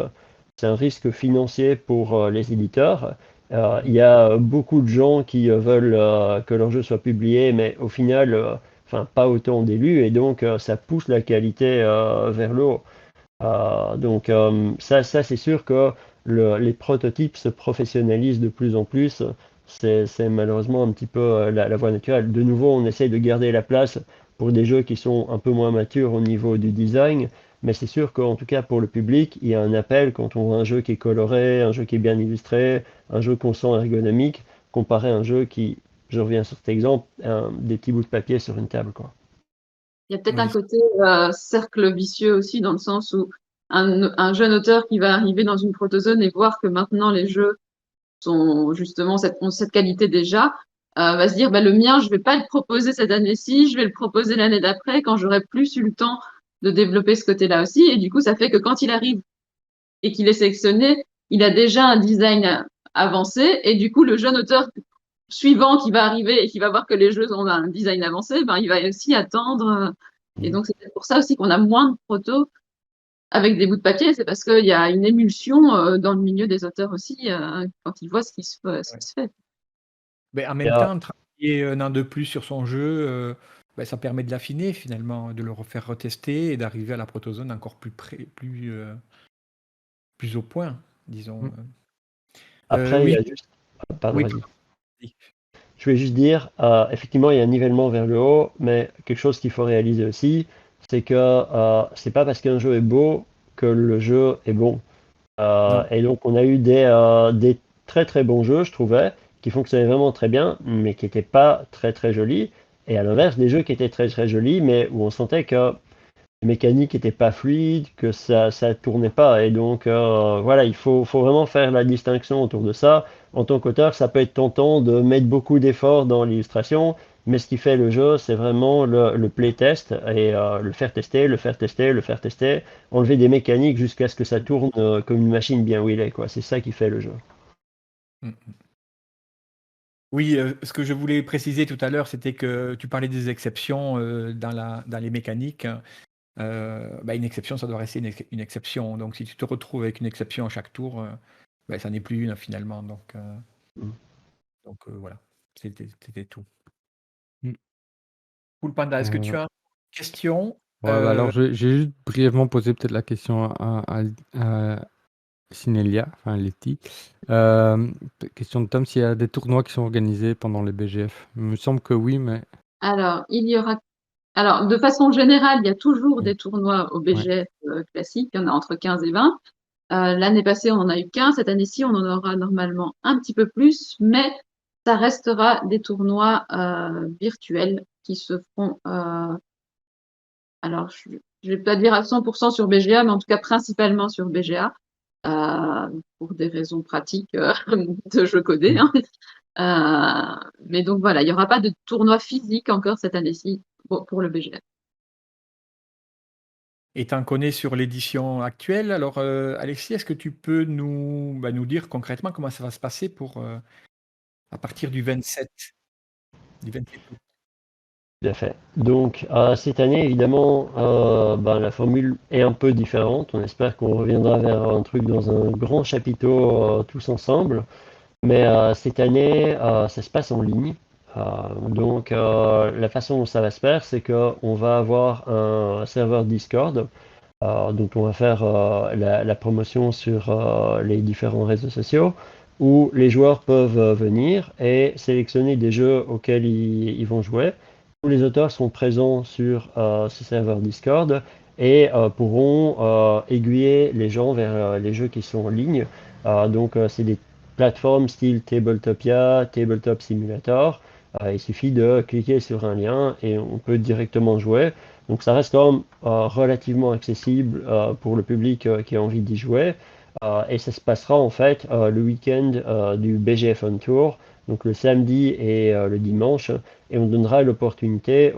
C'est un risque financier pour les éditeurs. Il y a beaucoup de gens qui veulent que leur jeu soit publié, mais au final, enfin, pas autant d'élus, et donc ça pousse la qualité vers le haut. Donc ça c'est sûr que les prototypes se professionnalisent de plus en plus. C'est malheureusement un petit peu la voie naturelle. De nouveau, on essaye de garder la place pour des jeux qui sont un peu moins matures au niveau du design, mais c'est sûr qu'en tout cas pour le public, il y a un appel quand on voit un jeu qui est coloré, un jeu qui est bien illustré, un jeu qu'on sent ergonomique, comparé à un jeu qui, je reviens sur cet exemple, des petits bouts de papier sur une table, quoi. Il y a peut-être un Oui, côté cercle vicieux aussi, dans le sens où un jeune auteur qui va arriver dans une protozone et voir que maintenant les jeux sont justement ont cette qualité déjà, va se dire, bah, le mien, je vais pas le proposer cette année-ci, je vais le proposer l'année d'après, quand j'aurai plus eu le temps de développer ce côté-là aussi. Et du coup, ça fait que quand il arrive et qu'il est sélectionné, il a déjà un design avancé. Et du coup, le jeune auteur suivant qui va arriver et qui va voir que les jeux ont un design avancé, ben, il va aussi attendre. Et Mhm. donc, c'est pour ça aussi qu'on a moins de protos avec des bouts de papier. C'est parce qu'il y a une émulsion dans le milieu des auteurs aussi quand ils voient ce ouais. qui se fait. Mais en Et, même temps, travailler un an de plus sur son jeu, ça permet de l'affiner finalement, de le refaire retester et d'arriver à la protozone encore plus près, plus au point, disons. Mm. après, il y Oui, a juste... Pardon, oui, vas-y. vas-y. Je voulais juste dire, effectivement, il y a un nivellement vers le haut, mais quelque chose qu'il faut réaliser aussi, c'est que c'est pas parce qu'un jeu est beau que le jeu est bon. Non. Et donc, on a eu des très très bons jeux, je trouvais, qui fonctionnaient vraiment très bien, mais qui n'étaient pas très très jolis. Et à l'inverse, des jeux qui étaient très très jolis, mais où on sentait que les mécaniques n'étaient pas fluides, que ça tournait pas. Et donc, voilà, faut vraiment faire la distinction autour de ça. En tant qu'auteur, ça peut être tentant de mettre beaucoup d'efforts dans l'illustration, mais ce qui fait le jeu, c'est vraiment le playtest et le faire tester, le faire tester, le faire tester, enlever des mécaniques jusqu'à ce que ça tourne comme une machine bien huilée, quoi. C'est ça qui fait le jeu. Mm. Oui, ce que je voulais préciser tout à l'heure, c'était que tu parlais des exceptions dans les mécaniques. Une exception, ça doit rester une exception. Donc, si tu te retrouves avec une exception à chaque tour, ça n'est plus une finalement. Mm. Voilà, c'était tout. Mm. Cool Panda, est-ce que tu Euh, as une question? ouais, bah alors j'ai juste brièvement posé peut-être la question à Sinelia, enfin Letty. Euh, Question de Tom, s'il y a des tournois qui sont organisés pendant les BGF. Il me semble que oui, mais Alors, de façon générale, il y a toujours oui. des tournois au Ouais. BGF classique. Il y en a entre 15 et 20. L'année passée, on en a eu 15. Cette année-ci, on en aura normalement un petit peu plus, mais ça restera des tournois virtuels qui se feront. Alors, je vais pas dire à 100% sur BGA, mais en tout cas principalement sur BGA, pour des raisons pratiques de jeu codé, Mm. hein. Mais donc voilà, il n'y aura pas de tournoi physique encore cette année-ci pour le BGA. Et tu en connais sur l'édition actuelle. Alors, Alexis, est-ce que tu peux nous dire concrètement comment ça va se passer à partir du 27, du 27 août? Tout à fait. Donc, cette année, évidemment, la formule est un peu différente. On espère qu'on reviendra vers un truc dans un grand chapiteau tous ensemble. Mais cette année, ça se passe en ligne. Donc, la façon dont ça va se faire, c'est qu'on va avoir un serveur Discord dont on va faire la promotion sur les différents réseaux sociaux, où les joueurs peuvent venir et sélectionner des jeux auxquels ils vont jouer. Tous les auteurs sont présents sur ce serveur Discord et pourront aiguiller les gens vers les jeux qui sont en ligne. Donc, c'est des plateformes style Tabletopia, Tabletop Simulator. Il suffit de cliquer sur un lien et on peut directement jouer. Donc ça reste quand même relativement accessible pour le public qui a envie d'y jouer. Et ça se passera en fait le week-end du BGF On Tour, donc le samedi et le dimanche. Et on donnera l'opportunité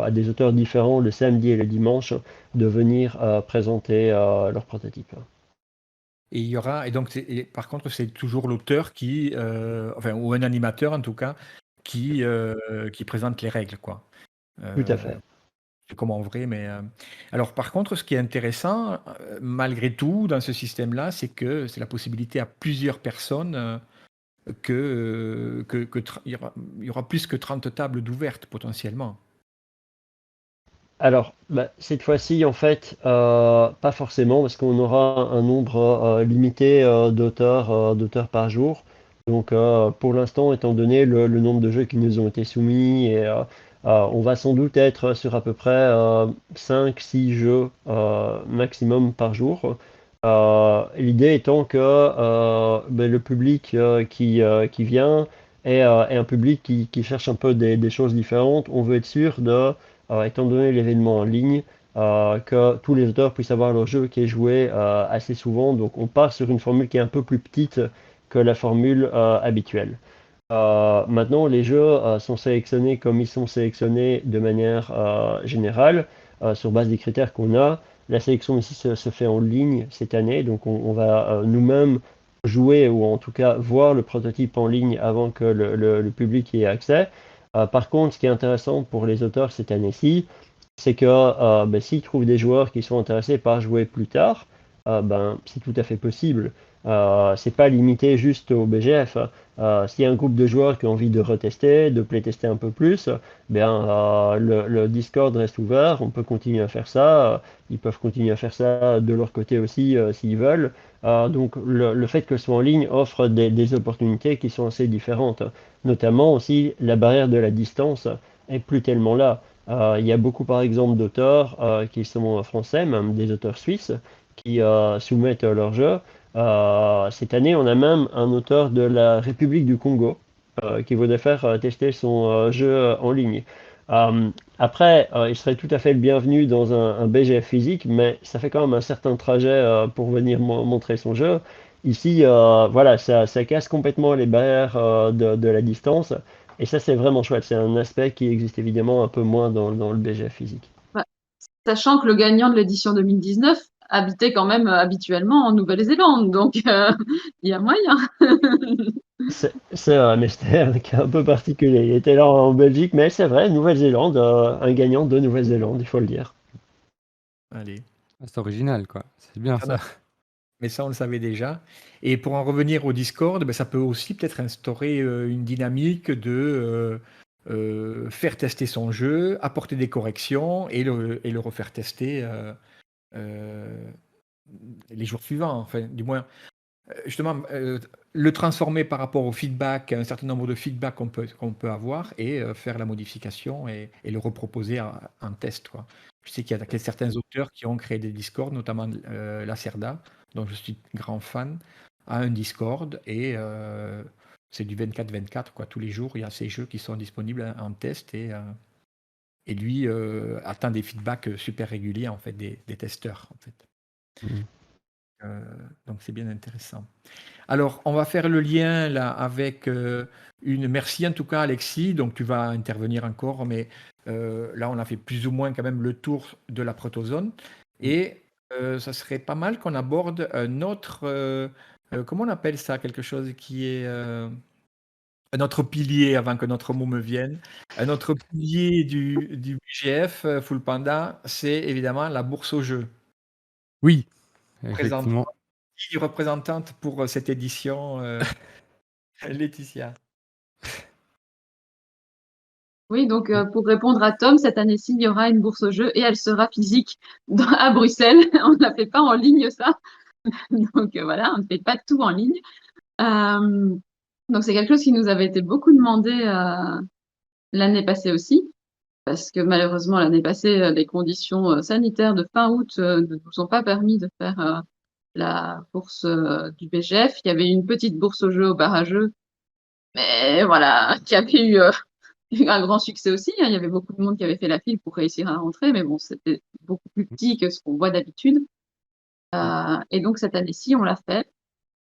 à des auteurs différents le samedi et le dimanche de venir présenter leurs prototypes. Et il y aura, et donc, par contre, c'est toujours l'auteur ou un animateur en tout cas, qui présente les règles, quoi. Tout à Euh, fait. c'est comme en vrai, mais alors par contre, ce qui est intéressant, malgré tout, dans ce système-là, c'est que c'est la possibilité à plusieurs personnes il y aura plus que 30 tables d'ouvertes potentiellement. Alors, cette fois-ci, en fait, pas forcément, parce qu'on aura un nombre limité d'auteurs par jour. Donc, pour l'instant, étant donné le nombre de jeux qui nous ont été soumis, on va sans doute être sur à peu près 5-6 jeux maximum par jour. L'idée étant que le public qui vient est un public qui cherche un peu des choses différentes. On veut être sûr étant donné l'événement en ligne, que tous les auteurs puissent avoir leur jeu qui est joué assez souvent. Donc on part sur une formule qui est un peu plus petite que la formule habituelle. Maintenant, les jeux sont sélectionnés comme ils sont sélectionnés de manière générale, sur base des critères qu'on a. La sélection ici se fait en ligne cette année, donc on va nous-mêmes jouer ou en tout cas voir le prototype en ligne avant que le public y ait accès. Par contre, ce qui est intéressant pour les auteurs cette année-ci, c'est que s'ils trouvent des joueurs qui sont intéressés par jouer plus tard, c'est tout à fait possible. C'est pas limité juste au BGF. S'il y a un groupe de joueurs qui ont envie de retester, de playtester un peu plus, le Discord reste ouvert, on peut continuer à faire ça. Ils peuvent continuer à faire ça de leur côté aussi s'ils veulent. Donc le fait que ce soit en ligne offre des opportunités qui sont assez différentes. Notamment aussi la barrière de la distance est plus tellement là. Il y a beaucoup par exemple d'auteurs qui sont français, même des auteurs suisses, qui soumettent leurs jeux. Cette année, on a même un auteur de la République du Congo qui voudrait faire tester son jeu en ligne. Après, il serait tout à fait le bienvenu dans un BGF physique, mais ça fait quand même un certain trajet pour venir montrer son jeu. Ici, voilà, ça casse complètement les barrières de la distance, et ça, c'est vraiment chouette. C'est un aspect qui existe évidemment un peu moins dans le BGF physique. Ouais. Sachant que le gagnant de l'édition 2019 habitait quand même habituellement en Nouvelle-Zélande, donc il y a moyen. C'est un mystère qui est un peu particulier. Il était là en Belgique, mais c'est vrai, Nouvelle-Zélande, un gagnant de Nouvelle-Zélande, il faut le dire. Allez. Ah, c'est original, quoi. C'est bien Ça, ça. Mais ça, on le savait déjà. Et pour en revenir au Discord, ça peut aussi peut-être instaurer une dynamique de faire tester son jeu, apporter des corrections et le refaire tester euh, les jours suivants. Enfin, du moins, justement, le transformer par rapport au feedback, un certain nombre de feedbacks qu'on peut avoir et faire la modification et le reproposer en test, quoi. Je sais qu'il y a certains auteurs qui ont créé des Discord, notamment Lacerda, dont je suis grand fan, a un Discord et c'est du 24-24, quoi. Tous les jours, il y a ces jeux qui sont disponibles en test et lui atteint des feedbacks super réguliers en fait des testeurs en fait. Mhm. Donc c'est bien intéressant. Alors, on va faire le lien là avec une. Merci en tout cas, Alexis. Donc, tu vas intervenir encore, mais là, on a fait plus ou moins quand même le tour de la protozone. Et ça serait pas mal qu'on aborde un autre. Comment on appelle ça? Quelque chose qui est. Un autre pilier, avant que notre mot me vienne. Un autre pilier du BGF, Full Panda, c'est évidemment la bourse au jeu. Oui, Présente effectivement. qui représentante pour cette édition, Laetitia. Oui, donc pour répondre à Tom, cette année-ci, il y aura une bourse au jeu et elle sera physique à Bruxelles. On ne la fait pas en ligne, ça. Donc voilà, on ne fait pas tout en ligne. Euh, donc c'est quelque chose qui nous avait été beaucoup demandé l'année passée aussi, parce que malheureusement, l'année passée, les conditions sanitaires de fin août ne nous ont pas permis de faire la bourse du BGF. Il y avait une petite bourse au jeu au bar à jeu, mais voilà, qui avait eu un grand succès aussi, hein. Il y avait beaucoup de monde qui avait fait la file pour réussir à rentrer, mais bon, c'était beaucoup plus petit que ce qu'on voit d'habitude. Et donc cette année-ci, on l'a fait.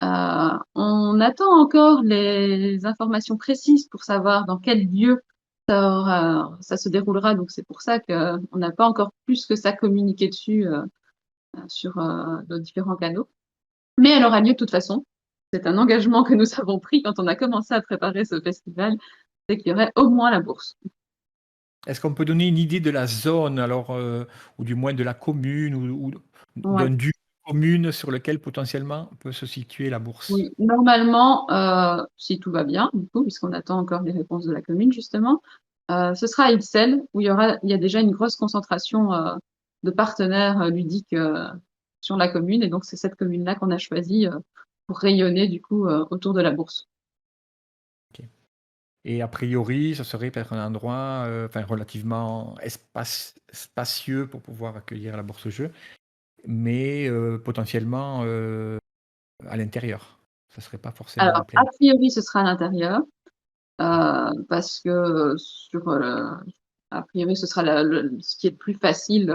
On attend encore les informations précises pour savoir dans quel lieu ça se déroulera. Donc c'est pour ça qu'on n'a pas encore plus que ça communiqué dessus sur nos différents canaux. Mais elle aura lieu de toute façon. C'est un engagement que nous avons pris quand on a commencé à préparer ce festival, c'est qu'il y aurait au moins la bourse. Est-ce qu'on peut donner une idée de la zone, alors, ou du moins de la commune, ou Ouais. d'un du commune sur lequel potentiellement peut se situer la bourse? Oui, normalement, si tout va bien, du coup, puisqu'on attend encore les réponses de la commune, justement, Ce sera à Ixelles, où il y a déjà une grosse concentration de partenaires ludiques sur la commune. Et donc, c'est cette commune-là qu'on a choisie pour rayonner du coup autour de la bourse. Ok. Et a priori, ce serait peut-être un endroit relativement spacieux pour pouvoir accueillir la bourse au jeu, mais potentiellement à l'intérieur. Ça serait pas forcément en Alors, plein. a priori, ce sera à l'intérieur, parce que a priori, ce sera ce qui est le plus facile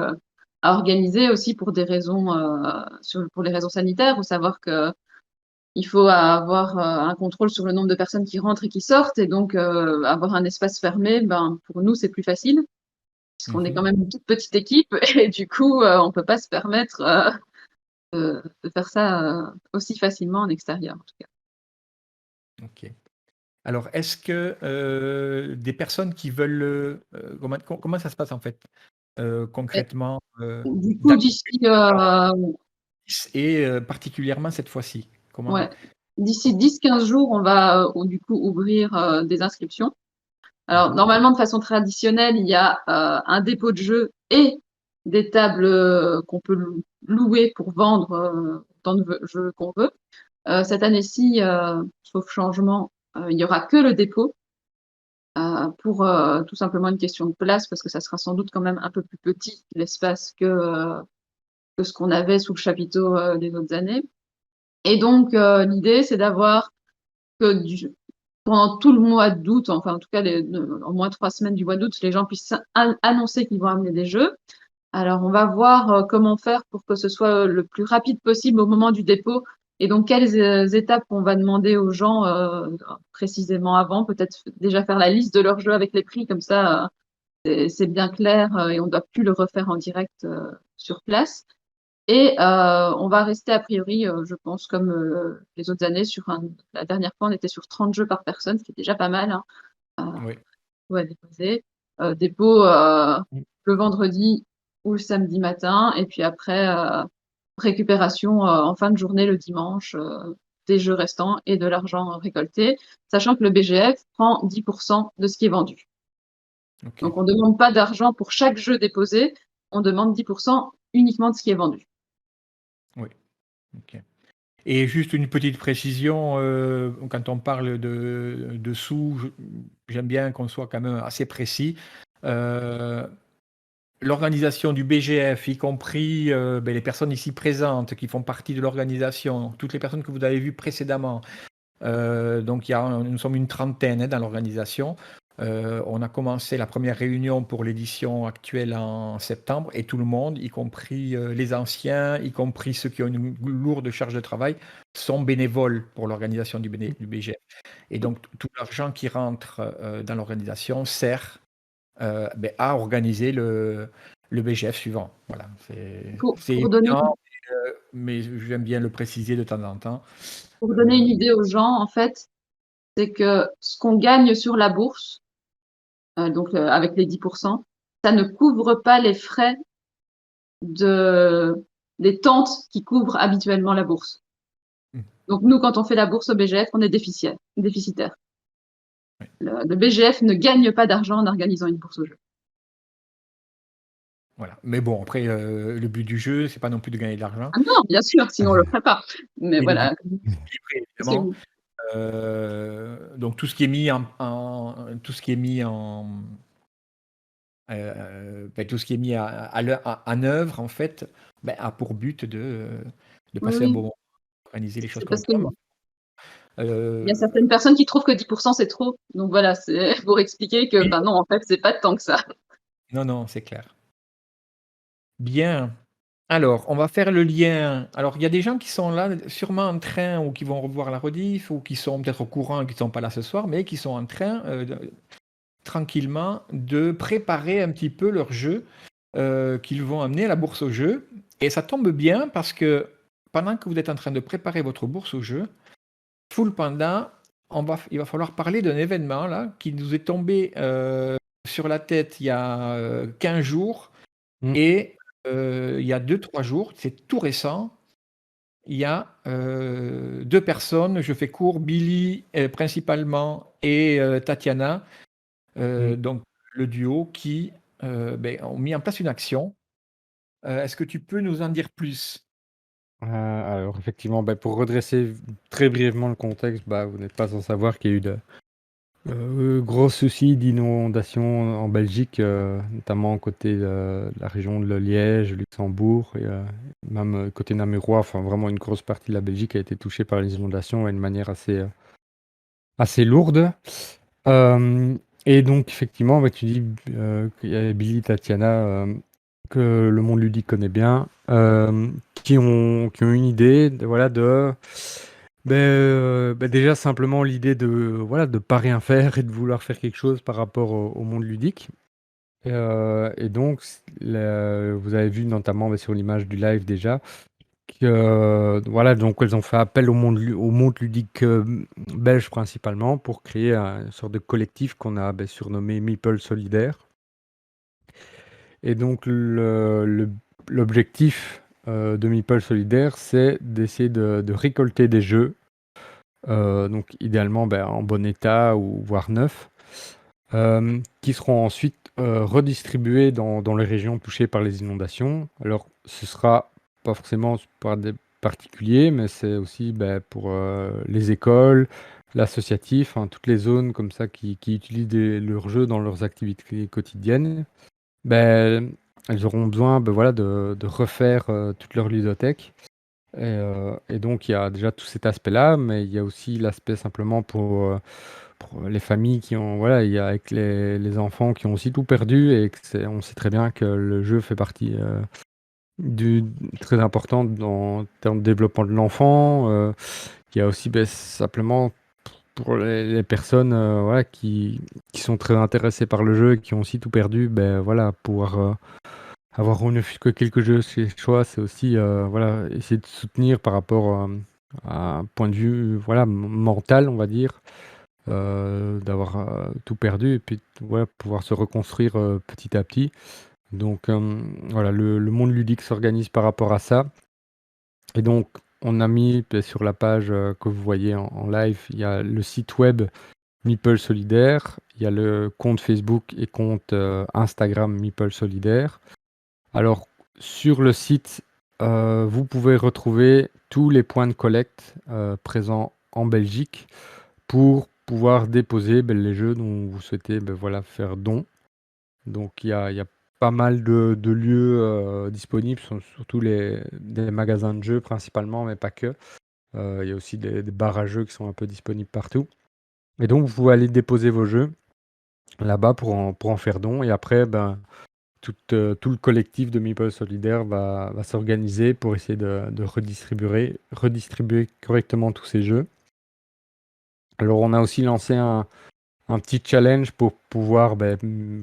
à organiser aussi pour des raisons, pour les raisons sanitaires, ou savoir que il faut avoir un contrôle sur le nombre de personnes qui rentrent et qui sortent, et donc avoir un espace fermé, ben, pour nous, c'est plus facile, puisqu'on est quand même une toute petite équipe, et du coup, on peut pas se permettre de faire ça aussi facilement en extérieur, en tout cas. Ok. Alors, est-ce que des personnes qui veulent comment ça se passe en fait Et concrètement du coup, dans d'ici et particulièrement cette fois-ci? Comment? ouais, d'ici 10-15 jours, on va du coup ouvrir des inscriptions. Alors, normalement, de façon traditionnelle, il y a un dépôt de jeux et des tables qu'on peut louer pour vendre autant de jeux qu'on veut. Cette année-ci, sauf changement, il y aura que le dépôt pour tout simplement une question de place, parce que ça sera sans doute quand même un peu plus petit l'espace que ce qu'on avait sous le chapiteau des autres années. Et donc, l'idée, c'est d'avoir que pendant tout le mois d'août, enfin en tout cas au moins 3 semaines du mois d'août, les gens puissent annoncer qu'ils vont amener des jeux. Alors, on va voir comment faire pour que ce soit le plus rapide possible au moment du dépôt. Et donc, quelles étapes on va demander aux gens précisément avant. Peut-être déjà faire la liste de leurs jeux avec les prix, comme ça, c'est bien clair et on ne doit plus le refaire en direct sur place. Et on va rester a priori, je pense, comme les autres années, la dernière fois, on était sur 30 jeux par personne, ce qui est déjà pas mal, hein, Oui. à déposer. Dépôt Mm. le vendredi ou le samedi matin, et puis après, récupération en fin de journée le dimanche des jeux restants et de l'argent récolté, sachant que le BGF prend 10% de ce qui est vendu. Ok. Donc on ne demande pas d'argent pour chaque jeu déposé, on demande 10% uniquement de ce qui est vendu. Oui. Ok. Et juste une petite précision, quand on parle de sous, j'aime bien qu'on soit quand même assez précis. L'organisation du BGF, y compris les personnes ici présentes qui font partie de l'organisation, toutes les personnes que vous avez vues précédemment, donc nous sommes une trentaine dans l'organisation. On a commencé la première réunion pour l'édition actuelle en septembre et tout le monde, y compris les anciens, y compris ceux qui ont une lourde charge de travail, sont bénévoles pour l'organisation du BGF. Et donc tout l'argent qui rentre dans l'organisation sert à organiser le BGF suivant. Voilà, c'est Pour donner, évident, mais j'aime bien le préciser de temps en temps. pour donner une idée aux gens, en fait, c'est que ce qu'on gagne sur la bourse, avec les 10%, ça ne couvre pas les frais des tentes qui couvrent habituellement la bourse. Mm. Donc nous, quand on fait la bourse au BGF, on est déficitaire. Oui. Le BGF ne gagne pas d'argent en organisant une bourse au jeu. Voilà. Mais bon, après, le but du jeu, c'est pas non plus de gagner de l'argent. Ah non, bien sûr, sinon on le ferait pas. Mais Et le but voilà, équilibré, c'est évidemment. Donc tout ce qui est mis tout ce qui est mis tout ce qui est mis en œuvre, en fait, a pour but de oui, passer un oui. bon moment, organiser les choses C'est comme parce qu'il ça. y a certaines personnes qui trouvent que 10% c'est trop. Donc voilà, c'est pour expliquer que, Oui, ben non, en fait, c'est pas tant que ça. non, non, c'est clair. Bien. Alors, on va faire le lien. Alors, il y a des gens qui sont là, sûrement en train, ou qui vont revoir la rediff, ou qui sont peut-être au courant, qui ne sont pas là ce soir, mais qui sont en train, tranquillement, de préparer un petit peu leur jeu qu'ils vont amener à la bourse au jeu. Et ça tombe bien parce que pendant que vous êtes en train de préparer votre bourse au jeu, Full Panda, il va falloir parler d'un événement là qui nous est tombé sur la tête il y a 15 jours Mm. et il y a 2-3 jours, c'est tout récent. Il y a 2 personnes, je fais court, Billy principalement et Tatiana. Mm. Donc le duo qui ont mis en place une action. Est-ce que tu peux nous en dire plus? Alors effectivement, pour redresser très brièvement le contexte, vous n'êtes pas sans savoir qu'il y a eu de gros soucis d'inondation en Belgique, notamment côté de la région de Liège, Luxembourg et même côté namurois. Enfin, vraiment une grosse partie de la Belgique a été touchée par les inondations et de manière assez lourde. Et donc effectivement, tu dis qu'il y a Billy et Tatiana que le monde ludique connaît bien, qui ont une idée déjà simplement l'idée de pas rien faire et de vouloir faire quelque chose par rapport au monde ludique. Et donc, vous avez vu notamment sur l'image du live déjà que donc elles ont fait appel au monde ludique belge principalement pour créer une sorte de collectif qu'on a surnommé Meeple Solidaire. Et donc l'objectif de Meeple Solidaire, c'est d'essayer de récolter des jeux, donc idéalement en bon état ou voire neufs, qui seront ensuite redistribués dans les régions touchées par les inondations. Alors ce sera pas forcément par des particuliers, mais c'est aussi pour les écoles, l'associatif, toutes les zones comme ça qui utilisent leurs jeux dans leurs activités quotidiennes. Elles auront besoin de refaire toute leur ludothèque. Et donc il y a déjà tout cet aspect-là, mais il y a aussi l'aspect simplement pour les familles qui ont, il y a avec les enfants qui ont aussi tout perdu et on sait très bien que le jeu fait partie très important en termes de développement de l'enfant. Il y a aussi simplement pour les personnes qui sont très intéressées par le jeu et qui ont aussi tout perdu, pouvoir avoir ne fût que quelques jeux chez soi, c'est aussi essayer de soutenir par rapport à un point de vue mental, on va dire, d'avoir tout perdu et puis pouvoir se reconstruire petit à petit. Donc le monde ludique s'organise par rapport à ça. Et donc on a mis sur la page que vous voyez en live, il y a le site web Meeple Solidaire, il y a le compte Facebook et compte Instagram Meeple Solidaire. Alors sur le site, vous pouvez retrouver tous les points de collecte présents en Belgique pour pouvoir déposer les jeux dont vous souhaitez faire don. Donc il y a pas mal de lieux disponibles, surtout des magasins de jeux principalement, mais pas que. Il y a aussi des bars à jeux qui sont un peu disponibles partout. Et donc vous pouvez aller déposer vos jeux là-bas pour en faire don. Et après, tout le collectif de Meeple Solidaire va s'organiser pour essayer de redistribuer correctement tous ces jeux. Alors on a aussi lancé un petit challenge pour pouvoir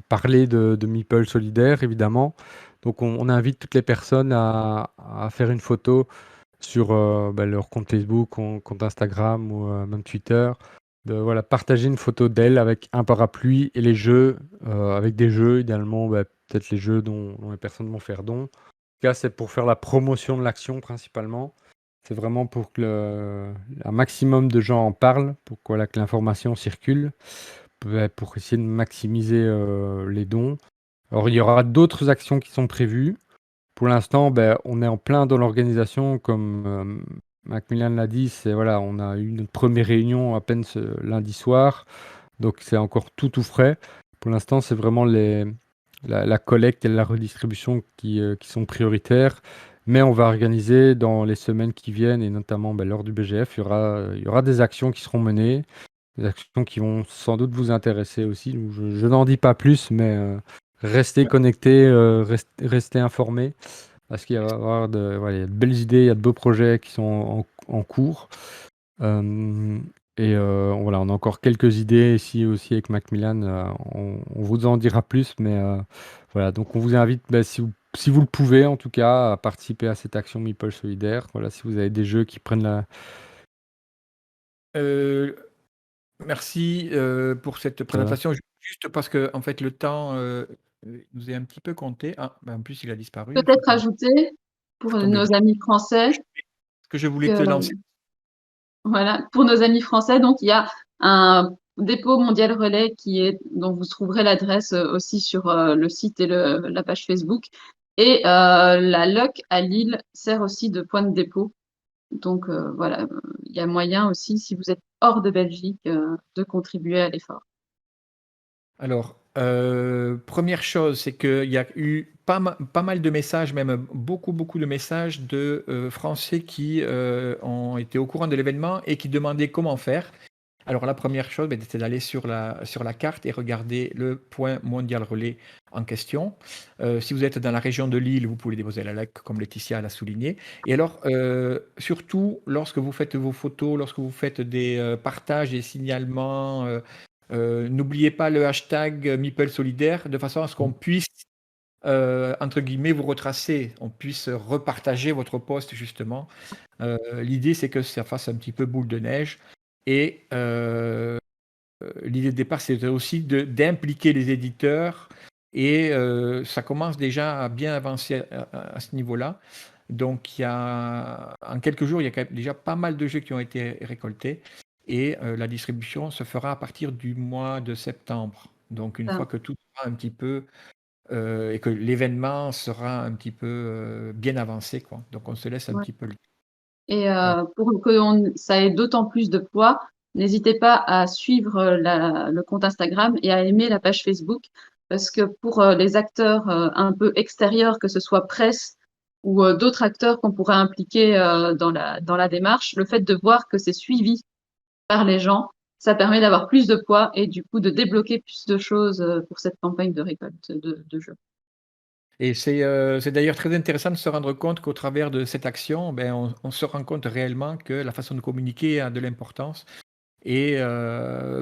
parler de Meeple Solidaire, évidemment. Donc on invite toutes les personnes à faire une photo sur leur compte Facebook, compte Instagram ou même Twitter, de partager une photo d'elle avec un parapluie et les jeux, avec des jeux, idéalement peut-être les jeux dont les personnes vont faire don. En tout cas, c'est pour faire la promotion de l'action principalement. C'est vraiment pour que un maximum de gens en parlent, pour que l'information circule, pour essayer de maximiser les dons. Alors il y aura d'autres actions qui sont prévues. Pour l'instant, on est en plein dans l'organisation, comme Macmillan l'a dit, on a eu notre première réunion à peine ce lundi soir, donc c'est encore tout frais. Pour l'instant, c'est vraiment la collecte et la redistribution qui sont prioritaires, mais on va organiser dans les semaines qui viennent, et notamment lors du BGF, il y aura des actions qui seront menées, des actions qui vont sans doute vous intéresser aussi. Je n'en dis pas plus, mais restez connectés, restez informés, parce qu'il va y avoir il y a de belles idées, il y a de beaux projets qui sont en cours. On a encore quelques idées ici aussi avec Macmillan. On vous en dira plus, mais donc on vous invite, si vous le pouvez en tout cas, à participer à cette action Meeple Solidaire. Si vous avez des jeux qui prennent la... Merci pour cette présentation. Juste parce que en fait le temps nous est un petit peu compté. En plus il a disparu. Peut-être ajouter pour nos amis français ce que je voulais te lancer. Voilà, pour nos amis français, donc il y a un Dépôt Mondial Relais dont vous trouverez l'adresse aussi sur le site et la page Facebook. Et la LOC à Lille sert aussi de point de dépôt. Donc voilà, il y a moyen aussi, si vous êtes hors de Belgique, de contribuer à l'effort. Alors, première chose, c'est qu'il y a eu pas mal de messages, même beaucoup, beaucoup de messages de Français qui ont été au courant de l'événement et qui demandaient comment faire. Alors, la première chose, c'est d'aller sur la carte et regarder le point mondial relais en question. Si vous êtes dans la région de Lille, vous pouvez déposer la LEC, comme Laetitia l'a souligné. Et alors, surtout, lorsque vous faites vos photos, lorsque vous faites des partages, des signalements, n'oubliez pas le hashtag Meeple solidaire, de façon à ce qu'on puisse, entre guillemets, vous retracer, on puisse repartager votre post, justement. L'idée, c'est que ça fasse un petit peu boule de neige. Et l'idée de départ, c'était aussi d'impliquer les éditeurs. Et ça commence déjà à bien avancer à ce niveau-là. Donc, en quelques jours, il y a quand même déjà pas mal de jeux qui ont été récoltés. Et la distribution se fera à partir du mois de septembre. Donc, une Ah. fois que tout sera un petit peu et que l'événement sera un petit peu bien avancé, quoi. Donc, on se laisse un Ouais. petit peu le temps. Et pour que ça ait d'autant plus de poids, n'hésitez pas à suivre le compte Instagram et à aimer la page Facebook, parce que pour les acteurs un peu extérieurs, que ce soit presse ou d'autres acteurs qu'on pourrait impliquer dans la démarche, le fait de voir que c'est suivi par les gens, ça permet d'avoir plus de poids et du coup de débloquer plus de choses pour cette campagne de récolte de jeux. Et c'est d'ailleurs très intéressant de se rendre compte qu'au travers de cette action, on se rend compte réellement que la façon de communiquer a de l'importance et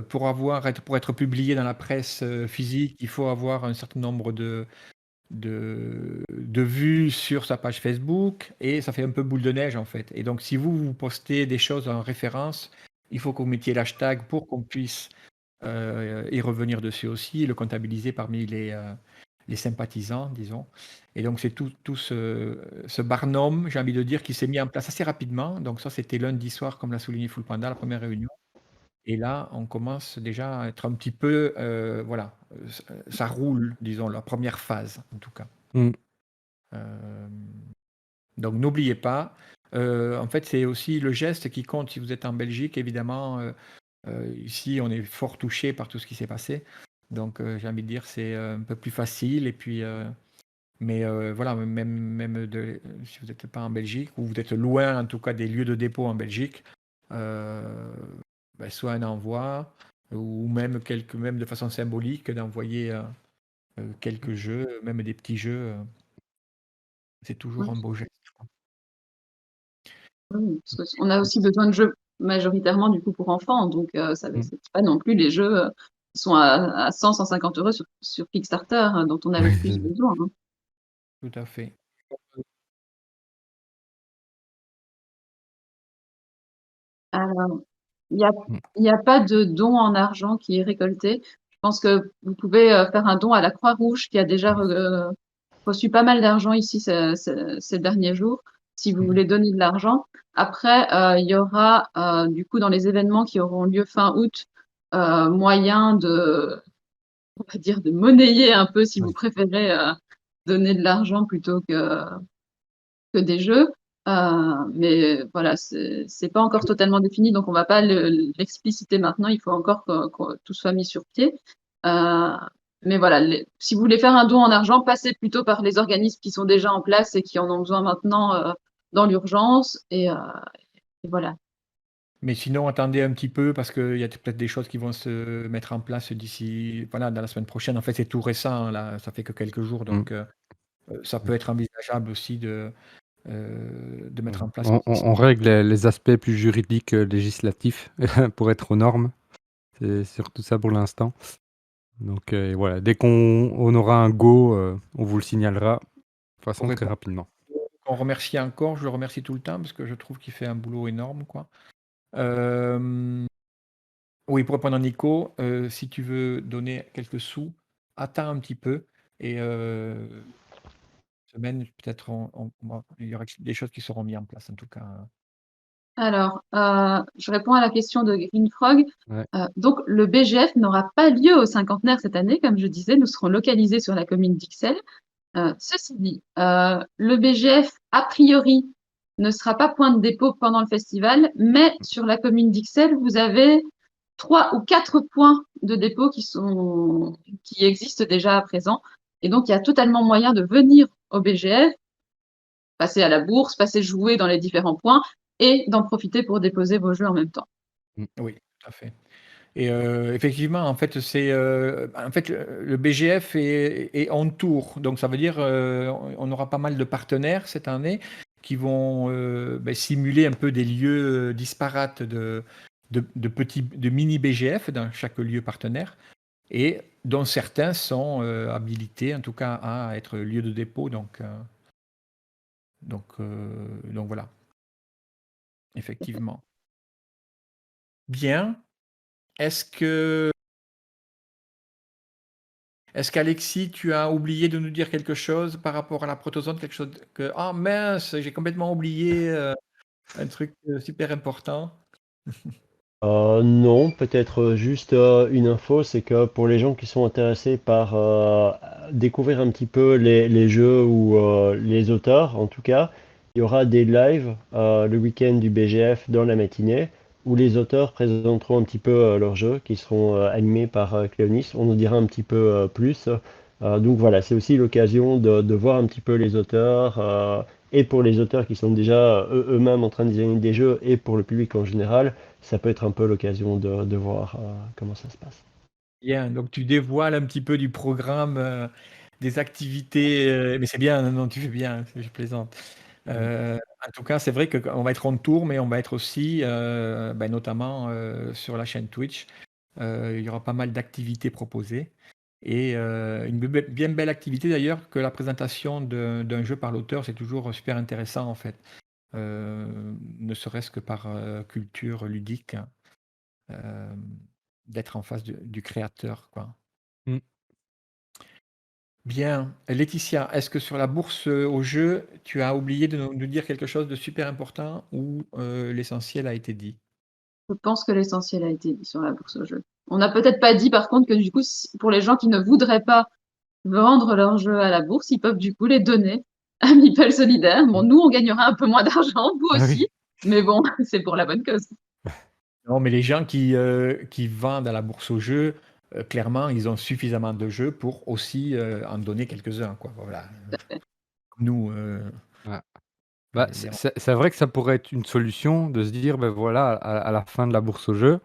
pour être publié dans la presse, physique, il faut avoir un certain nombre de vues sur sa page Facebook et ça fait un peu boule de neige, en fait. Et donc si vous postez des choses en référence, il faut que vous mettiez l'hashtag pour qu'on puisse, y revenir dessus aussi et le comptabiliser parmi les sympathisants, disons. Et donc, c'est tout ce barnum, j'ai envie de dire, qui s'est mis en place assez rapidement. Donc, ça, c'était lundi soir, comme l'a souligné Full Panda, la première réunion. Et là, on commence déjà à être un petit peu, voilà, ça roule, disons, la première phase, en tout cas. Mm. Euh, donc, n'oubliez pas. En fait, c'est aussi le geste qui compte si vous êtes en Belgique, évidemment. Ici, on est fort touché par tout ce qui s'est passé. Donc, j'ai envie de dire, c'est un peu plus facile. Et puis, mais voilà, si vous n'êtes pas en Belgique, ou vous êtes loin en tout cas des lieux de dépôt en Belgique, euh, soit un envoi, ou même de façon symbolique, d'envoyer quelques jeux, même des petits jeux, c'est toujours un beau geste. Oui, parce qu'on a aussi besoin de jeux majoritairement du coup pour enfants, donc Mm. c'est pas non plus les jeux qui sont à 100, 150 euros sur Kickstarter dont on a le Ouais, plus besoin. Hein. Tout à fait. Alors, il n'y a, Mm. il y a pas de don en argent qui est récolté. Je pense que vous pouvez faire un don à la Croix-Rouge qui a déjà reçu pas mal d'argent ici ces derniers jours, si vous voulez donner de l'argent. Après, il y aura du coup dans les événements qui auront lieu fin août, moyen on va dire, de monnayer un peu si vous Ouais. préférez donner de l'argent plutôt que des jeux. Mais voilà, c'est pas encore totalement défini, donc on va pas l'expliciter maintenant. Il faut encore que tout soit mis sur pied. Euh, mais voilà, si vous voulez faire un don en argent, passez plutôt par les organismes qui sont déjà en place et qui en ont besoin maintenant dans l'urgence. Et voilà. Mais sinon, attendez un petit peu parce qu'il y a peut-être des choses qui vont se mettre en place d'ici, voilà, dans la semaine prochaine. En fait, c'est tout récent, là, ça fait que quelques jours, Mm. donc ça peut être envisageable aussi de mettre en place. On règle les aspects plus juridiques, législatifs pour être aux normes. C'est surtout ça pour l'instant. Donc voilà, dès qu'on aura un go, on vous le signalera de façon Pour très répondre, rapidement. on remercie encore, je le remercie tout le temps parce que je trouve qu'il fait un boulot énorme, quoi. Euh, oui, pour répondre à Nico, si tu veux donner quelques sous, attends un petit peu et semaine, peut-être il y aura des choses qui seront mises en place en tout cas. Alors, je réponds à la question de Green Frog. Ouais. Donc, le BGF n'aura pas lieu au cinquantenaire cette année. Comme je disais, nous serons localisés sur la commune d'Ixelles. Ceci dit, le BGF, a priori, ne sera pas point de dépôt pendant le festival, mais sur la commune d'Ixelles, vous avez 3 ou 4 points de dépôt qui existent déjà à présent. Et donc, il y a totalement moyen de venir au BGF, passer à la bourse, passer jouer dans les différents points et d'en profiter pour déposer vos jeux en même temps. Oui, tout à fait. Et effectivement, en fait, le BGF est en tour. Donc, ça veut dire on aura pas mal de partenaires cette année qui vont simuler un peu des lieux disparates de mini BGF dans chaque lieu partenaire et dont certains sont habilités, en tout cas, à être lieu de dépôt. Donc voilà, effectivement. Bien. Est-ce qu'Alexis, tu as oublié de nous dire quelque chose par rapport à la protozone, quelque chose que ah mince, j'ai complètement oublié un truc super important. Non, peut-être juste une info, c'est que pour les gens qui sont intéressés par découvrir un petit peu les jeux ou les auteurs, en tout cas, il y aura des lives le week-end du BGF dans la matinée où les auteurs présenteront un petit peu leurs jeux qui seront animés par Cléonis. On nous dira un petit peu plus. Donc voilà, c'est aussi l'occasion de voir un petit peu les auteurs et pour les auteurs qui sont déjà eux-mêmes en train de designer des jeux et pour le public en général ça peut être un peu l'occasion de voir comment ça se passe. Bien, donc tu dévoiles un petit peu du programme, des activités, mais c'est bien, non, tu fais bien, je plaisante. En tout cas, c'est vrai qu'on va être en tour, mais on va être aussi, notamment sur la chaîne Twitch. Il y aura pas mal d'activités proposées. Et une bien belle activité d'ailleurs que la présentation d'un jeu par l'auteur, c'est toujours super intéressant en fait. Ne serait-ce que par culture ludique, euh, d'être en face du créateur, quoi. Mm. Bien. Laetitia, est-ce que sur la bourse au jeu, tu as oublié de nous dire quelque chose de super important ou l'essentiel a été dit? Je pense que l'essentiel a été dit sur la bourse au jeu. On n'a peut-être pas dit par contre que du coup, pour les gens qui ne voudraient pas vendre leurs jeux à la bourse, ils peuvent du coup les donner à Meeple Solidaire. Bon, nous, on gagnera un peu moins d'argent, vous Ah aussi, oui. mais bon, c'est pour la bonne cause. Non, mais les gens qui vendent à la bourse au jeu, clairement, ils ont suffisamment de jeux pour aussi en donner quelques-uns, quoi. Voilà. Comme nous, Ouais. Bah, les- c'est vrai que ça pourrait être une solution de se dire, ben voilà, à la fin de la bourse au jeu,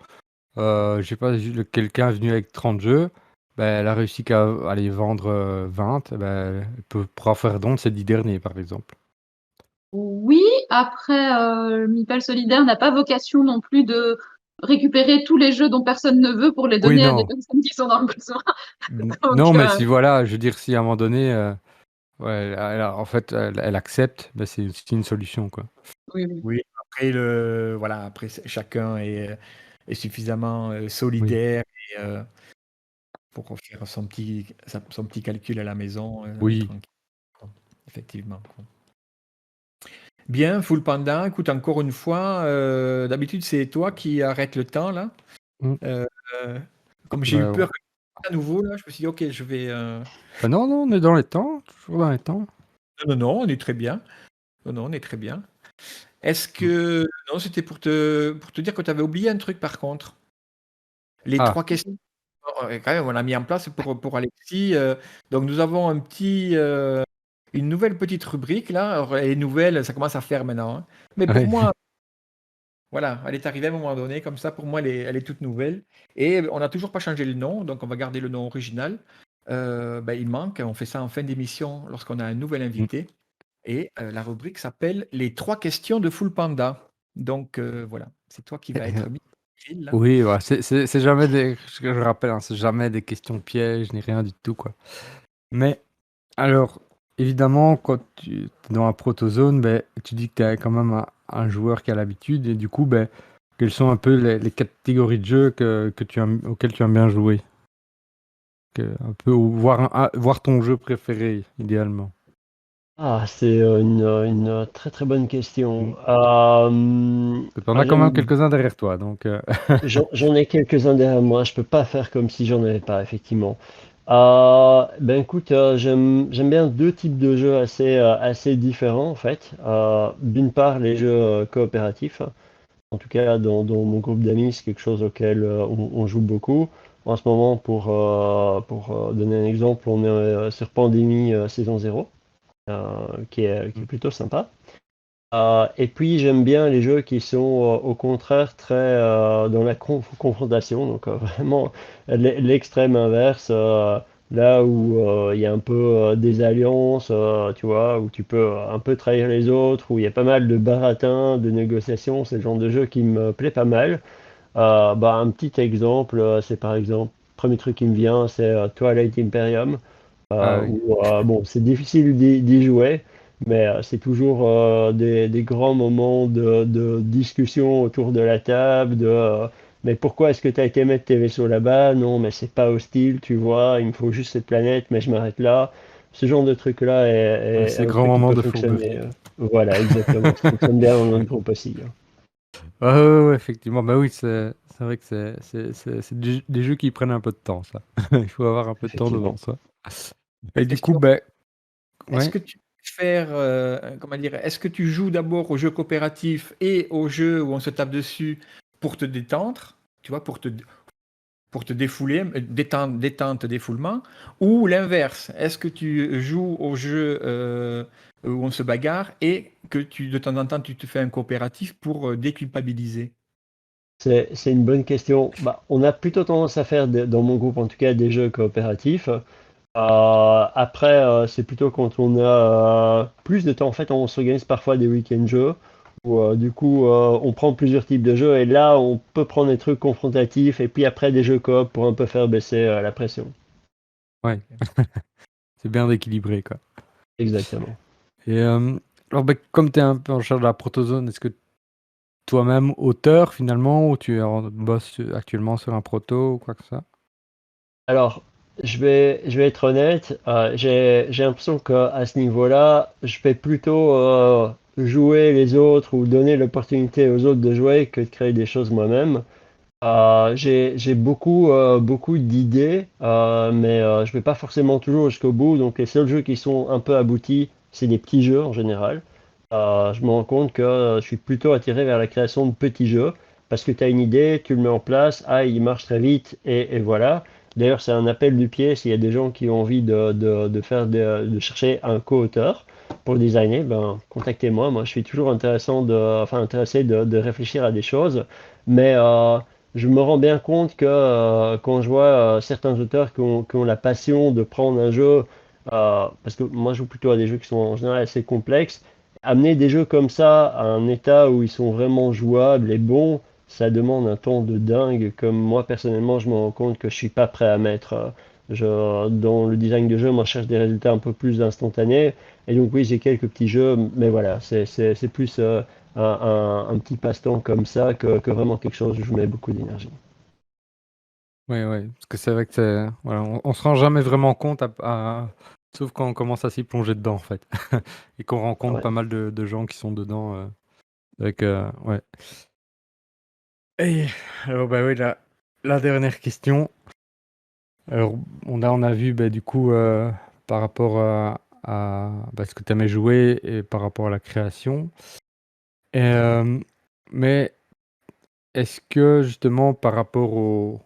je sais pas, quelqu'un est venu avec 30 jeux, ben, elle a réussi qu'à aller vendre 20, ben, elle pourra faire don de ces 10 derniers, par exemple. Oui, après, Meeple Solidaire n'a pas vocation non plus de récupérer tous les jeux dont personne ne veut pour les Oui, donner à des non. personnes qui sont dans le besoin. Donc, Non, mais si voilà, je veux dire, si à un moment donné, ouais, en fait, elle accepte, ben, c'est une solution, quoi. oui, oui. Oui, après, voilà, après chacun est suffisamment Oui. solidaire et, pour faire son petit calcul à la maison, Oui. tranquille, quoi. Effectivement, quoi. Bien, Full Panda, écoute, encore une fois, d'habitude, c'est toi qui arrête le temps, là. Mm. Euh, Comme j'ai eu Ben, peur à nouveau, là, je me suis dit, ok, je vais. ben non, non, on est dans les temps, toujours dans les temps. Non, non, non, on est très bien. Non, non, on est très bien. Est-ce Mm. que. Non, c'était pour te dire que tu avais oublié un truc, par contre. Les Ah, 3 questions. Quand même, on l'a mis en place pour Alexis. Donc, nous avons une nouvelle petite rubrique, là. Alors, elle est nouvelle, ça commence à faire maintenant, hein. Mais pour ouais. moi, voilà, elle est arrivée à un moment donné, comme ça, pour moi, elle est toute nouvelle. Et on n'a toujours pas changé le nom, donc on va garder le nom original. Il manque, on fait ça en fin d'émission lorsqu'on a un nouvel Mm. invité. Et la rubrique s'appelle Les 3 questions de Full Panda. Donc voilà, c'est toi qui vas être mis au fil, là. Oui, ouais, c'est jamais des, ce que je rappelle, hein, c'est jamais des questions pièges ni rien du tout, quoi. Mais alors, évidemment, quand tu es dans la protozone, ben, tu dis que tu es quand même un joueur qui a l'habitude, et du coup, ben, quelles sont un peu les catégories de jeux auxquelles tu aimes bien jouer? Un peu, ou voir ton jeu préféré, idéalement. Ah, c'est une très très bonne question. T'en as quand même quelques-uns derrière toi, donc. J'en ai quelques-uns derrière moi. Je peux pas faire comme si j'en avais pas, effectivement. Ben écoute, j'aime bien deux types de jeux assez différents en fait. D'une part, les jeux coopératifs. En tout cas, dans mon groupe d'amis, c'est quelque chose auquel on joue beaucoup. En ce moment, pour donner un exemple, on est sur Pandémie saison 0, qui est plutôt sympa. Et puis j'aime bien les jeux qui sont au contraire très dans la confrontation, donc vraiment l'extrême inverse, là où il y a un peu des alliances, tu vois, où tu peux un peu trahir les autres, où il y a pas mal de baratins, de négociations, c'est le genre de jeu qui me plaît pas mal. Bah, un petit exemple, c'est par exemple, premier truc qui me vient, c'est Twilight Imperium. Ah oui. Où, bon, c'est difficile d'y jouer, mais c'est toujours des grands moments de discussion autour de la table, mais pourquoi est-ce que tu as été mettre tes vaisseaux là-bas? Non, mais c'est pas hostile, tu vois, il me faut juste cette planète, mais je m'arrête là. Ce genre de truc-là Ouais, est ces un grands truc qui moments peut de fonctionner. fourberie. Voilà, exactement. Ça fonctionne bien dans notre groupe aussi, hein. Ouais, ouais, ouais, effectivement. Bah oui, c'est vrai que c'est des jeux qui prennent un peu de temps, ça. Il faut avoir un peu de temps devant Effectivement. ça. Et du coup, Question. ben, Est-ce ouais. que tu préfères, comment dire, est-ce que tu joues d'abord aux jeux coopératifs et aux jeux où on se tape dessus pour te détendre, tu vois, pour te défouler, détente, défoulement, ou l'inverse? Est-ce que tu joues aux jeux où on se bagarre et que de temps en temps tu te fais un coopératif pour déculpabiliser? C'est une bonne question. Bah, on a plutôt tendance à faire, dans mon groupe en tout cas, des jeux coopératifs. Après, c'est plutôt quand on a plus de temps. En fait, on s'organise parfois des week-end jeux où du coup, on prend plusieurs types de jeux et là, on peut prendre des trucs confrontatifs et puis après des jeux coop pour un peu faire baisser la pression. Ouais, c'est bien d'équilibrer, quoi. Exactement. Et alors, ben, comme tu es un peu en charge de la protozone, est-ce que toi-même, auteur, finalement, ou bosses actuellement sur un proto ou quoi que ça? Alors, je vais être honnête, j'ai l'impression qu'à ce niveau-là, je vais plutôt jouer les autres ou donner l'opportunité aux autres de jouer que de créer des choses moi-même. J'ai beaucoup d'idées, mais je vais pas forcément toujours jusqu'au bout. Donc les seuls jeux qui sont un peu aboutis, c'est des petits jeux en général. Je me rends compte que je suis plutôt attiré vers la création de petits jeux parce que tu as une idée, tu le mets en place, ah, il marche très vite et voilà. D'ailleurs, c'est un appel du pied s'il y a des gens qui ont envie de chercher un co-auteur pour designer, ben contactez-moi. Moi, je suis toujours intéressé de réfléchir à des choses, mais je me rends bien compte que quand je vois certains auteurs qui ont la passion de prendre un jeu, parce que moi je joue plutôt à des jeux qui sont en général assez complexes, amener des jeux comme ça à un état où ils sont vraiment jouables et bons, ça demande un temps de dingue. Comme moi personnellement, je me rends compte que je suis pas prêt à mettre. Dans le design de jeu, moi je cherche des résultats un peu plus instantanés. Et donc oui, j'ai quelques petits jeux, mais voilà, c'est plus un petit passe-temps comme ça que vraiment quelque chose où je mets beaucoup d'énergie. Ouais, ouais, parce que c'est vrai que voilà, on se rend jamais vraiment compte, sauf quand on commence à s'y plonger dedans, en fait. Et qu'on Ah rencontre ouais. pas mal de gens qui sont dedans. Ouais. Et alors, bah oui, la dernière question. Alors, on a vu, bah, du coup, par rapport à ce que tu aimais jouer et par rapport à la création. Et, mais est-ce que justement, par rapport au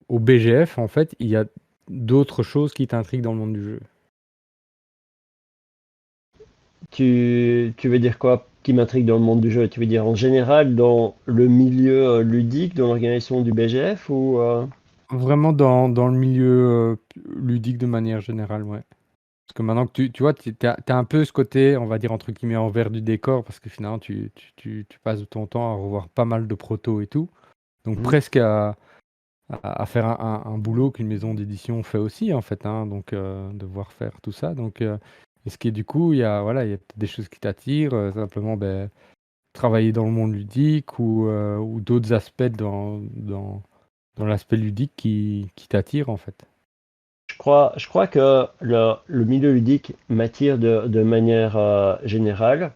BGF, en fait, il y a d'autres choses qui t'intriguent dans le monde du jeu? Tu veux dire quoi qui m'intrigue dans le monde du jeu? Tu veux dire en général dans le milieu ludique, dans l'organisation du BGF ou Vraiment dans le milieu ludique de manière générale, ouais. Parce que maintenant que tu vois, t'as un peu ce côté, on va dire, entre guillemets, envers du décor, parce que finalement, tu passes de ton temps à revoir pas mal de protos et tout. Donc Mhm. presque à faire un boulot qu'une maison d'édition fait aussi, en fait, hein, donc devoir faire tout ça. Donc, est-ce que du coup, voilà, il y a peut-être des choses qui t'attirent, simplement ben, travailler dans le monde ludique ou d'autres aspects dans l'aspect ludique qui t'attirent, en fait. je crois que le milieu ludique m'attire de manière générale.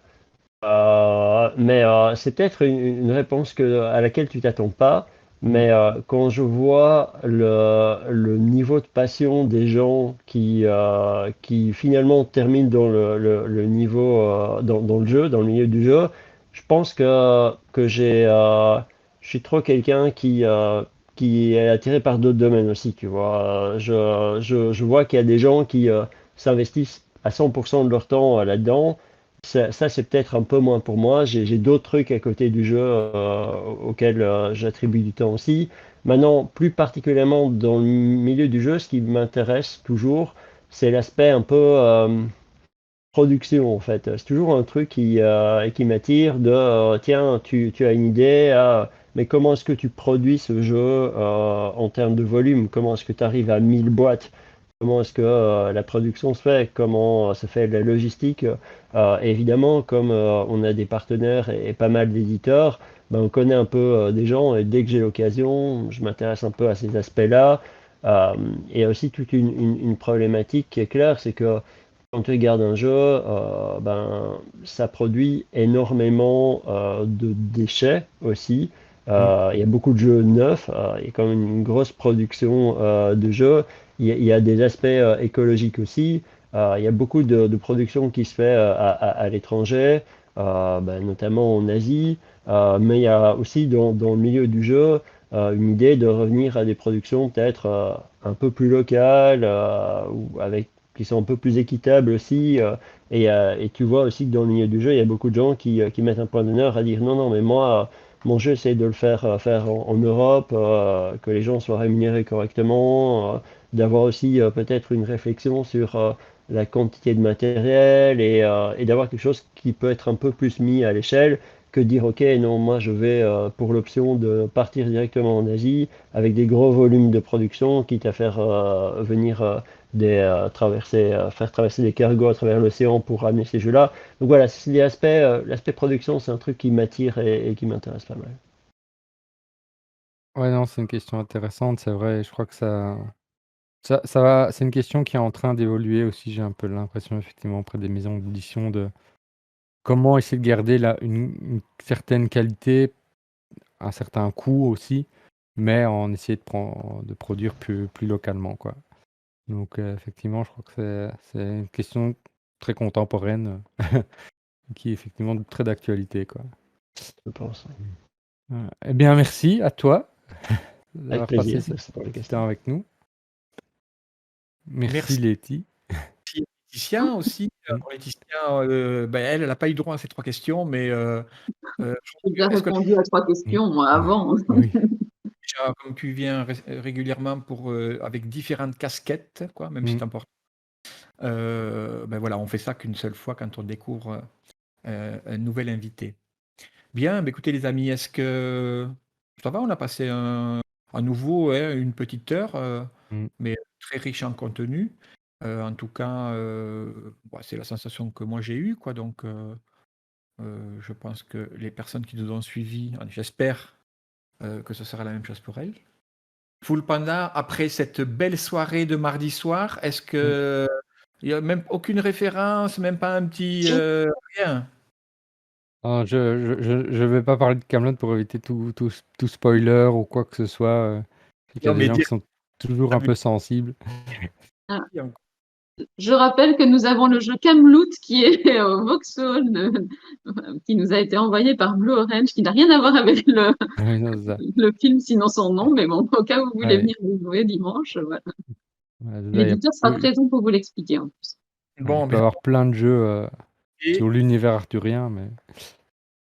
Mais c'est peut-être une réponse à laquelle tu t'attends pas. Mm. Mais quand je vois le niveau de passion des gens qui finalement terminent dans le niveau, dans le jeu, dans le milieu du jeu, je pense que je suis trop quelqu'un qui est attiré par d'autres domaines aussi, tu vois. Je vois qu'il y a des gens qui s'investissent à 100% de leur temps là-dedans. Ça, c'est peut-être un peu moins pour moi. J'ai d'autres trucs à côté du jeu auxquels j'attribue du temps aussi. Maintenant, plus particulièrement dans le milieu du jeu, ce qui m'intéresse toujours, c'est l'aspect un peu production en fait. C'est toujours un truc qui m'attire de tiens, tu as une idée, mais comment est-ce que tu produis ce jeu en termes de volume? Comment est-ce que tu arrives à 1000 boîtes? Comment est-ce que la production se fait? Comment se fait la logistique? Évidemment, comme on a des partenaires et pas mal d'éditeurs, ben, on connaît un peu des gens et dès que j'ai l'occasion, je m'intéresse un peu à ces aspects-là. Euh, il y a aussi toute une problématique qui est claire, c'est que quand tu regardes un jeu, ben, ça produit énormément de déchets aussi. Mm. Il y a beaucoup de jeux neufs, il y a quand même une grosse production de jeux. Il y a des aspects écologiques aussi. Il y a beaucoup de production qui se fait à l'étranger, ben, notamment en Asie. Mais il y a aussi dans le milieu du jeu une idée de revenir à des productions peut-être un peu plus locales ou avec qui sont un peu plus équitables aussi. Et tu vois aussi que dans le milieu du jeu, il y a beaucoup de gens qui mettent un point d'honneur à dire non, non, mais moi, mon jeu, c'est de le faire en Europe, que les gens soient rémunérés correctement, d'avoir aussi peut-être une réflexion sur la quantité de matériel et d'avoir quelque chose qui peut être un peu plus mis à l'échelle que de dire, OK, non, moi, je vais pour l'option de partir directement en Asie avec des gros volumes de production, quitte à faire venir faire traverser des cargos à travers l'océan pour amener ces jeux-là. Donc voilà, c'est l'aspect production, c'est un truc qui m'attire et qui m'intéresse pas mal. Ouais, non, c'est une question intéressante, c'est vrai. Je crois que ça va. C'est une question qui est en train d'évoluer aussi. J'ai un peu l'impression, effectivement, auprès des maisons d'édition, de comment essayer de garder une certaine qualité, un certain coût aussi, mais en essayer de produire plus localement, quoi. Donc, effectivement, je crois que c'est une question très contemporaine qui est effectivement très d'actualité, quoi. Je pense. Voilà. Eh bien, merci à toi Avec d'avoir passé plaisir, ce merci pour les petit questions. temps avec nous. Merci, Merci Letty. Laetitia aussi. Mm. Laetitia, ben, elle n'a pas eu droit à ces 3 questions, mais J'ai déjà est-ce que répondu à 3 Mm. questions, moi, avant. Oui. déjà, comme tu viens régulièrement avec différentes casquettes, quoi, même si Mm. c'est important, ben voilà, on fait ça qu'une seule fois quand on découvre un nouvel invité. Bien, bah, écoutez les amis, est-ce que ça va? On a passé à nouveau ouais, une petite heure, Mm. mais très riche en contenu. En tout cas, bah, c'est la sensation que moi j'ai eue, quoi. Donc, je pense que les personnes qui nous ont suivis, j'espère que ce sera la même chose pour elles. Full Panda, après cette belle soirée de mardi soir, est-ce Mm. que il n'y a même aucune référence, même pas un petit rien? Alors, je vais pas parler de Camelot pour éviter tout spoiler ou quoi que ce soit. Je sais qu'il y a Non, des mais gens qui dire, sont toujours un peu sensibles. Ah, je rappelle que nous avons le jeu Kamloot qui est au Vauxhall, qui nous a été envoyé par Blue Orange, qui n'a rien à voir avec Oui, non, c'est ça. le film, sinon son nom, mais bon, au cas où vous voulez Ouais, venir le jouer dimanche, voilà. ouais, c'est ça, L'éditeur sera présent pour vous l'expliquer en plus. il bon, peut mais y avoir plein de jeux sur et l'univers arthurien, mais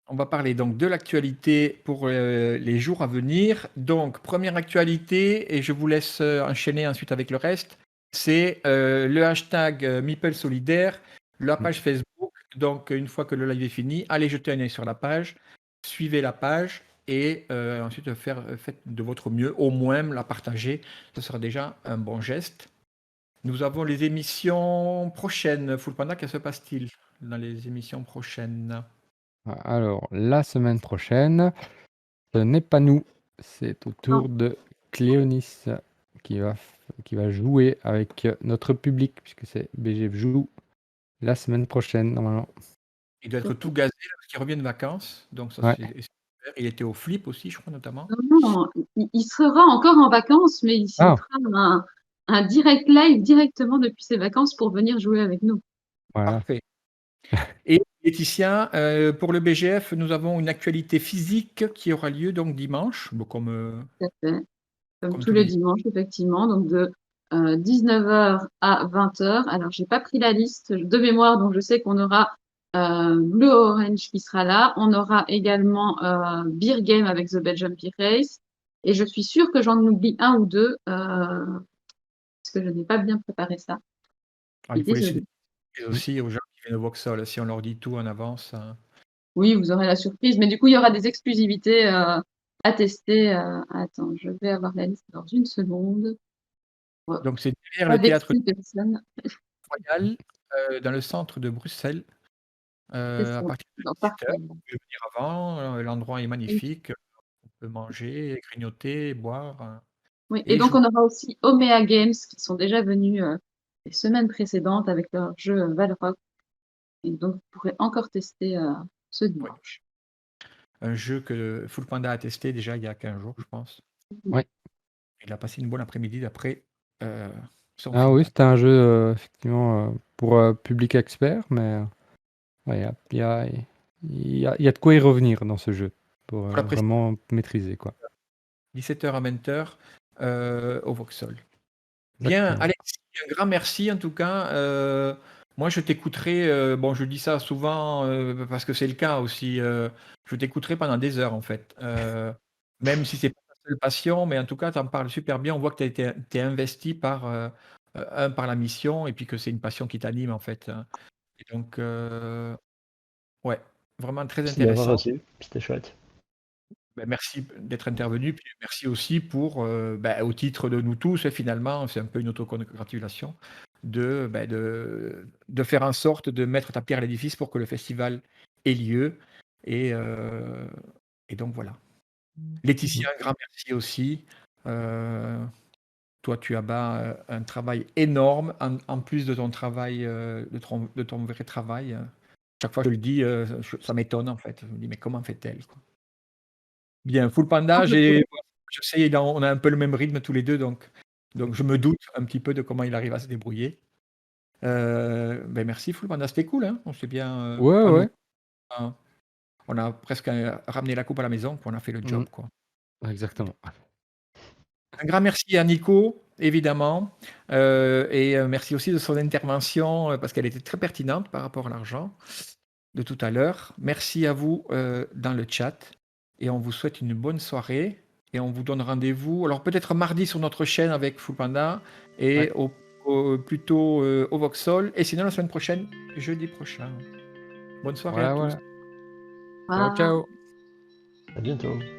on va parler donc de l'actualité pour les jours à venir. Donc, première actualité, et je vous laisse enchaîner ensuite avec le reste, c'est le hashtag Meeple Solidaire, la mm. page Facebook. Donc, une fois que le live est fini, allez jeter un œil sur la page, suivez la page et ensuite faites de votre mieux, au moins la partager. Ce sera déjà un bon geste. Nous avons les émissions prochaines. Full Panda, que se passe-t-il dans les émissions prochaines? Alors, la semaine prochaine, ce n'est pas nous, c'est au Non. tour de Cléonis qui va qui va jouer avec notre public, puisque c'est BGF joue la semaine prochaine, normalement. Il doit être tout gazé là, parce qu'il revient de vacances. Donc ça, Ouais. c'est super. Il était au Flip aussi, je crois, notamment. Non, il sera encore en vacances, mais il se Ah. fera un direct live directement depuis ses vacances pour venir jouer avec nous. Voilà. Parfait. Et Laetitia, pour le BGF, nous avons une actualité physique qui aura lieu donc dimanche, comme Tout à fait. Comme Comme tous tous les les dimanches, effectivement, donc de 19h à 20h. Alors, j'ai pas pris la liste de mémoire, donc je sais qu'on aura Blue Orange qui sera là. On aura également Beer Game avec The Belgian Beer Race. Et je suis sûre que j'en oublie un ou deux, parce que je n'ai pas bien préparé ça. il faut laisser Désolée. des surprises aussi aux gens qui viennent au Vauxhall. Si on leur dit tout en avance. Oui, vous aurez la surprise, mais du coup, il y aura des exclusivités à tester. Attends, je vais avoir la liste dans une seconde. Donc c'est derrière Pas le théâtre vexer personne. Royal, dans le centre de Bruxelles, C'est ça. à partir de Non, 17h. parfait. Vous pouvez venir avant, l'endroit est magnifique. On peut manger, grignoter, boire. Oui, et Et donc jouer. on aura aussi Omea Games qui sont déjà venus les semaines précédentes avec leur jeu Valrock. Et donc vous pourrez encore tester ce Oui. dimanche. Un jeu que Full Panda a testé déjà il y a 15 jours, je pense. Ouais. Il a passé une bonne après-midi d'après son Ah oui, feedback. c'était un jeu effectivement pour public expert, mais ouais, il y a de quoi y revenir dans ce jeu pour Pour la vraiment maîtriser, quoi. 17h à 20h au Vauxhall. Bien, Exactement. Alexis, un grand merci en tout cas. Moi, je t'écouterai. Bon, je dis ça souvent parce que c'est le cas aussi. Je t'écouterai pendant des heures en fait. Même si c'est pas ta seule passion, mais en tout cas, tu en parles super bien. On voit que tu es investi par la mission et puis que c'est une passion qui t'anime en fait. Et donc, ouais, vraiment très Merci de m'avoir intéressant. reçu, c'était chouette. Ben, merci d'être intervenu, puis merci aussi pour, au titre de nous tous, et finalement, c'est un peu une autocongratulation, de faire en sorte de mettre ta pierre à l'édifice pour que le festival ait lieu. Et, euh, et donc voilà. Laetitia, un grand merci aussi. Toi, tu abats un travail énorme, en plus de ton travail, de ton vrai travail. Chaque fois que je le dis, ça m'étonne en fait. Je me dis, mais comment fait-elle, quoi. Bien, Full Panda, je sais, on a un peu le même rythme tous les deux, donc je me doute un petit peu de comment il arrive à se débrouiller. Merci Full Panda, c'était cool, hein. On s'est bien, Ouais, à nouveau, ouais. on a presque ramené la coupe à la maison, puis on a fait le Mhm. job, quoi. Exactement. Un grand merci à Nico, évidemment, et merci aussi de son intervention, parce qu'elle était très pertinente par rapport à l'argent de tout à l'heure. Merci à vous dans le chat, et on vous souhaite une bonne soirée, et on vous donne rendez-vous, alors peut-être mardi sur notre chaîne avec Full Panda, et Ouais. plutôt au Vauxhall, et sinon la semaine prochaine, jeudi prochain. Bonne soirée à Voilà, tous. voilà. Ciao, Voilà. ciao. À bientôt.